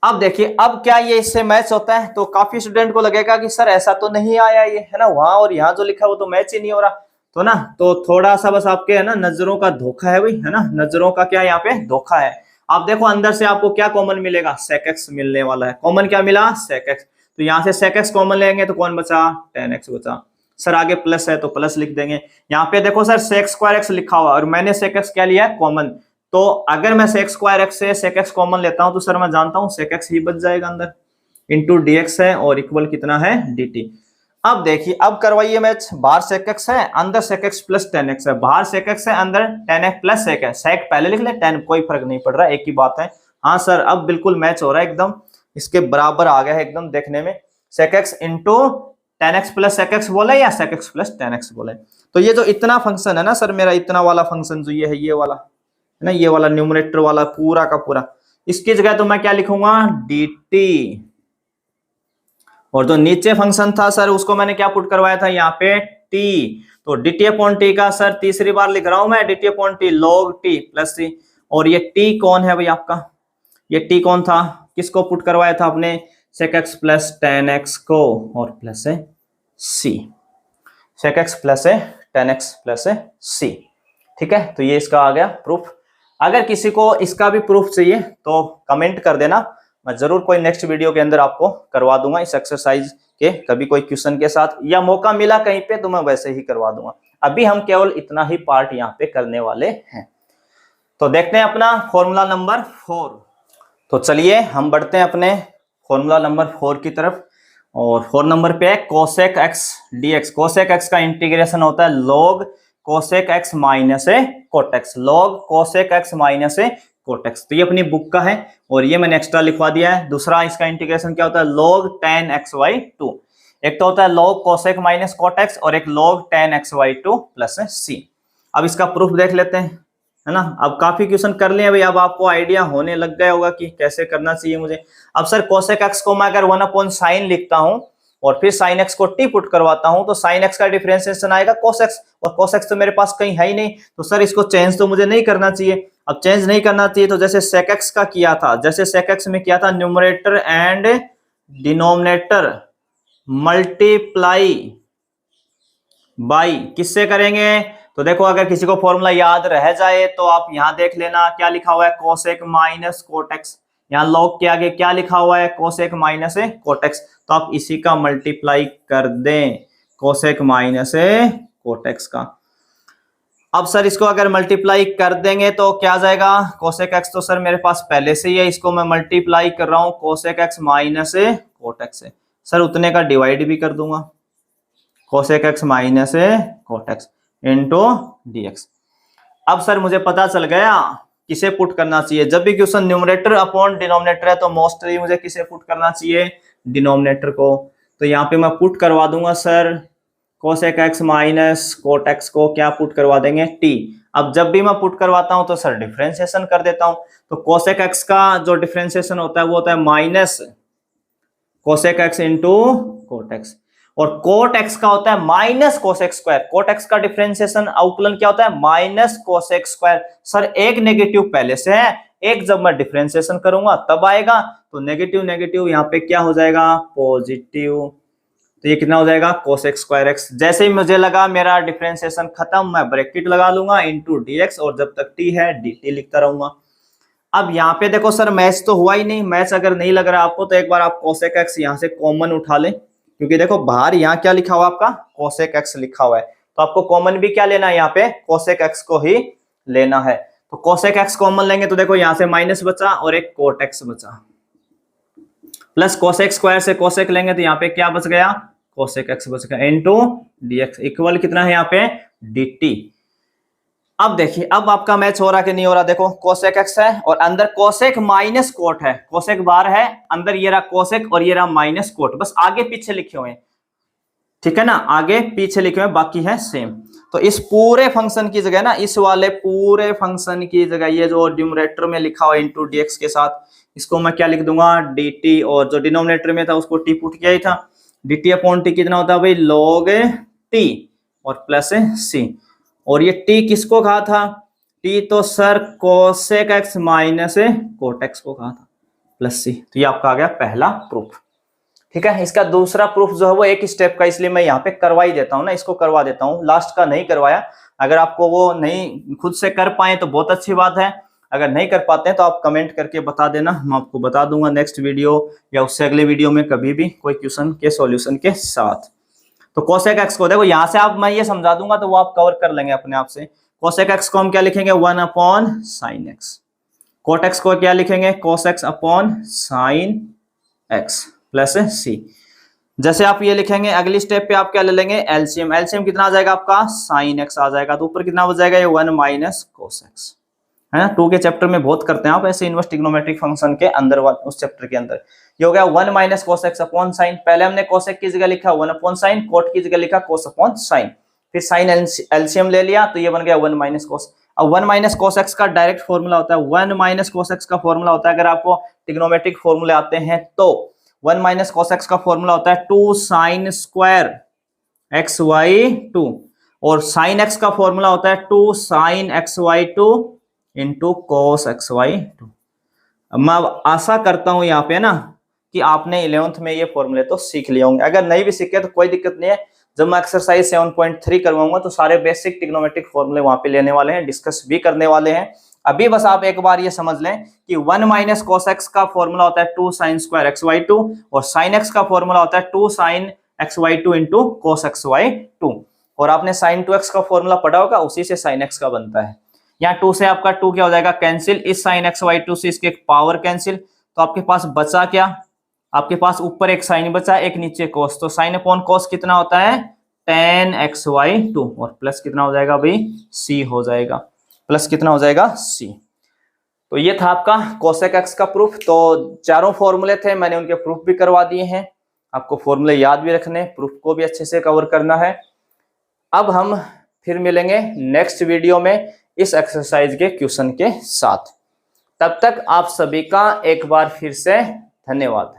अब देखिए अब क्या ये इससे मैच होता है, तो काफी स्टूडेंट को लगेगा कि सर ऐसा तो नहीं आया ये, है ना, वहां और यहाँ जो लिखा वो तो मैच ही नहीं हो रहा, तो ना तो थोड़ा सा बस आपके है ना नजरों का धोखा है भाई, है ना, नजरों का क्या यहाँ पे धोखा है। आप देखो अंदर से आपको क्या कॉमन मिलेगा, sec x मिलने वाला है, कॉमन क्या मिला sec x, तो यहाँ से sec x कॉमन लेंगे तो कौन बचा 10x बचा। सर आगे प्लस है तो प्लस लिख देंगे, यहाँ पे देखो सर sec स्क्वायर x लिखा हुआ और मैंने sec x क्या लिया है कॉमन, तो अगर मैं sec स्क्वायर x से sec x कॉमन लेता हूं तो सर मैं जानता हूं sec x ही बच जाएगा अंदर, इंटू dx है और इक्वल कितना है dt। अब देखिए अब करवाइए मैच, बाहर sec x है अंदर sec x प्लस 10x है, बाहर sec x है अंदर 10x प्लस sec है, sec पहले लिख ले 10 कोई फर्क नहीं पड़ रहा, एक ही बात है। हाँ सर अब बिल्कुल मैच हो रहा है, एकदम इसके बराबर आ गया है एकदम देखने में, sec x into 10x plus sec x बोले या sec x प्लस 10x बोले। तो ये जो इतना फंक्शन है ना सर मेरा, इतना वाला फंक्शन जो ये है, ये वाला है ना, ये वाला न्यूमरेटर वाला पूरा का पूरा, इसकी जगह तो मैं क्या लिखूंगा dt, और जो नीचे फंक्शन था सर उसको मैंने क्या पुट करवाया था यहाँ पे t, तो dt अपॉन t का सर तीसरी बार लिख रहा हूं मैं dt upon t log t plus c, और ये t कौन है भाई आपका, ये t कौन था, किसको पुट करवाया था आपने sec x प्लस 10x को और plus c, sec x plus 10x plus c, ठीक है। तो ये इसका आ गया प्रूफ। अगर किसी को इसका भी प्रूफ चाहिए तो कमेंट कर देना, मैं जरूर कोई नेक्स्ट वीडियो के अंदर आपको करवा दूंगा इस एक्सरसाइज के, कभी कोई क्वेश्चन के साथ या मौका मिला कहीं पे तो मैं वैसे ही करवा दूंगा। अभी हम केवल इतना ही पार्ट यहाँ पे करने वाले हैं। तो देखते हैं अपना फॉर्मूला नंबर 4। तो चलिए हम बढ़ते हैं अपने फॉर्मूला नंबर 4 की तरफ, और 4 नंबर पे है cosec x dx। Cosec x का इंटीग्रेशन होता है log cosec x minus cot x, log cosec x minus cot x. तो ये अपनी बुक का है और ये मैंने एक्स्ट्रा लिखवा दिया है। दूसरा इसका इंटीग्रेशन क्या होता है log tan xy2, एक तो होता है log cosec minus cot x और एक log tan xy2 plus c। अब इसका प्रूफ देख लेते हैं, है ना। अब काफी क्वेश्चन कर लिए भाई, अब आपको आइडिया होने लग गया होगा कि कैसे करना चाहिए मुझे। अब सर कोसेक एक्स को मैं अगर 1/sin लिखता हूं और फिर sin x को t पुट करवाता हूं तो sin x का डिफरेंशिएशन आएगा cos x, और cos x तो मेरे पास कहीं है ही नहीं, तो सर इसको चेंज तो मुझे नहीं करना चाहिए। अब चेंज नहीं करना चाहिए तो जैसे sec x का किया था, जैसे sec x में किया था numerator and denominator multiply by किससे करेंगे? तो देखो अगर किसी को फॉर्मूला याद रह जाए तो आप यहां देख लेना क्या लिखा हुआ है, कोसेक माइनस कोटेक्स। यहाँ लॉग के आगे क्या लिखा हुआ है, कोसेक माइनस कोटेक्स। तो आप इसी का मल्टीप्लाई कर दें, कोसेक माइनस कोटेक्स का। अब सर इसको अगर मल्टीप्लाई कर देंगे तो क्या आ जाएगा, कोसेक एक्स तो सर मेरे पास पहले से ही है, इसको मैं मल्टीप्लाई कर रहा हूं कोसेक एक्स माइनस कोटेक्स से। सर उतने का डिवाइड भी कर दूंगा, cosec x minus cot x into dx. अब सर मुझे पता चल गया किसे पुट करना चाहिए। जब भी क्वेश्चन न्यूमरेटर अपॉन डिनोमिनेटर है तो मोस्टली मुझे किसे पुट करना चाहिए, डिनोमिनेटर को। तो यहाँ पे मैं पुट करवा दूंगा sir cosec x minus cot x को क्या पुट करवा देंगे, टी। अब जब भी मैं पुट करवाता हूं तो सर डिफरेंशिएशन कर देता हूं। तो कोसेक एक्स का जो डिफरेंशिएशन होता है वो होता है minus cosec x into cot x, और कोट एक्स का होता है minus cosec square. Cot x का डिफरेंशिएशन अवकलन क्या होता है, माइनस कोसेक स्क्वायर। सर एक नेगेटिव पहले से है, एक जब मैं डिफरेंशिएशन करूंगा तब आएगा, तो नेगेटिव नेगेटिव यहाँ पे क्या हो जाएगा, पॉजिटिव। तो ये कितना हो जाएगा, कोसेक स्क्वायर एक्स। जैसे ही मुझे लगा मेरा डिफरेंशिएशन खत्म, मैं ब्रैकेट लगा लूंगा इंटू डीएक्स, और जब तक टी है dt लिखता रहूंगा। अब यहाँ पे देखो सर मैच तो हुआ ही नहीं। मैच अगर नहीं लग रहा आपको तो एक बार आप कोसेक एक्स यहाँ से कॉमन उठा लें, क्योंकि देखो बाहर यहाँ क्या लिखा हुआ आपका, कोसेक एक्स लिखा हुआ है। तो आपको कॉमन भी क्या लेना है, यहाँ पे कोसेक एक्स को ही लेना है। तो कोसेक एक्स कॉमन लेंगे तो देखो यहाँ से माइनस बचा और एक कोट एक्स बचा, प्लस कोसेक स्क्वायर से कोसेक लेंगे तो यहाँ पे क्या बच गया, कोसेक एक्स बच गया इंटू डीएक्स इक्वल कितना है यहाँ पे, dt। अब देखिए अब आपका मैच हो रहा कि नहीं हो रहा, देखो कोसेक एक्स है और अंदर कोसेक माइनस कोट है, कोसेक बाहर है, अंदर ये रहा कोसेक और ये रहा माइनस कोट, बस आगे पीछे लिखे हुए हैं, ठीक है ना, आगे पीछे लिखे हुए बाकी है सेम। तो इस पूरे फंक्शन की जगह ना, इस वाले पूरे फंक्शन की जगह ये जो न्यूमरेटर में लिखा हुआ इंटू डीएक्स के साथ, इसको मैं क्या लिख दूंगा, dt, और जो डिनोमिनेटर में था उसको टी पुट किया ही था। dt अपॉन टी कितना होता है भाई, log t और प्लस c। और ये t किसको कहा था, t तो sir cosec x minus cot x को कहा था, प्लस c। तो ये आपका आ गया पहला प्रूफ, ठीक है। इसका दूसरा प्रूफ जो है वो एक स्टेप का, इसलिए मैं यहाँ पे करवा ही देता हूँ ना, इसको करवा देता हूँ, लास्ट का नहीं करवाया। अगर आपको वो नहीं खुद से कर पाए तो बहुत अच्छी बात है, अगर नहीं कर पाते हैं तो आप कमेंट करके बता देना, मैं आपको बता दूंगा नेक्स्ट वीडियो या उससे अगले वीडियो में कभी भी कोई क्वेश्चन के सॉल्यूशन के साथ। तो कोसेक एक्स को देखो यहाँ से आप, मैं ये समझा दूंगा तो वो आप कवर कर लेंगे अपने आप से। कोसेक एक्स को हम क्या लिखेंगे, 1 upon sine x. Cot x को क्या लिखेंगे, cos x upon sine x plus C. जैसे आप ये लिखेंगे अगली स्टेप पे आप क्या ले लेंगे, एलसीएम। एलसीएम कितना आ जाएगा आपका, साइन एक्स आ जाएगा, तो ऊपर कितना बच जाएगा, ये 1 माइनस कोस एक्स, है ना। 2 के चैप्टर में बहुत करते हैं आप ऐसे इनवर्स ट्रिग्नोमेट्रिक फंक्शन के अंदर, उस चैप्टर के अंदर। ये हो गया 1 minus cos x upon sign. पहले हमने कोसेक की जगह लिखा 1 अपॉन साइन, कोट की जगह लिखा कोस अपॉन साइन, फिर साइन एलसीएम ले लिया तो ये बन गया 1 माइनस कोस। अब 1 माइनस कोस एक्स का डायरेक्ट फॉर्मूला होता है, 1 माइनस कोस एक्स का फॉर्मूला होता है, अगर आपको ट्रिग्नोमेट्रिक फॉर्मूले आते हैं तो 1 माइनस कोस एक्स का फॉर्मूला होता है 2 साइन स्क्वायर एक्स वाई 2, और साइन एक्स का फॉर्मूला होता है 2 sine x y 2 into cos x y 2। मैं आशा करता हूं यहाँ पे ना कि आपने 11th में ये फॉर्मूले तो सीख लिए होंगे, अगर नहीं भी सीखे तो कोई दिक्कत नहीं है। जब मैं एक्सरसाइज 7.3 करवाऊंगा तो सारे बेसिक ट्रिग्नोमेट्रिक फॉर्मूले वहां पे लेने वाले हैं, डिस्कस भी करने वाले हैं। अभी बस आप एक बार ये समझ लें कि 1 माइनस कोस एक्स का फॉर्मूला होता है 2 साइन स्क्वायर एक्स वाई 2, और साइन एक्स का फॉर्मूला होता है 2 sine x y 2 into cos x y 2। और आपने साइन 2x का फॉर्मूला पढ़ा होगा, उसी से साइन एक्स का बनता है। यहाँ 2 से आपका 2 क्या हो जाएगा, कैंसिल, इस साइन एक्स वाई 2 से इसके पावर कैंसिल, तो आपके पास बचा क्या, आपके पास ऊपर एक साइन बचा, एक नीचे कोस, तो साइन अपॉन कोस कितना होता है, tan एक्स वाई 2, और प्लस कितना हो जाएगा भाई, c हो जाएगा, प्लस कितना हो जाएगा, c। तो ये था आपका कोसेक एक्स का प्रूफ। तो चारों फॉर्मूले थे, मैंने उनके प्रूफ भी करवा दिए हैं। आपको फॉर्मूले याद भी रखने, प्रूफ को भी अच्छे से कवर करना है। अब हम फिर मिलेंगे नेक्स्ट वीडियो में इस एक्सरसाइज के क्वेश्चन के साथ। तब तक आप सभी का एक बार फिर से धन्यवाद।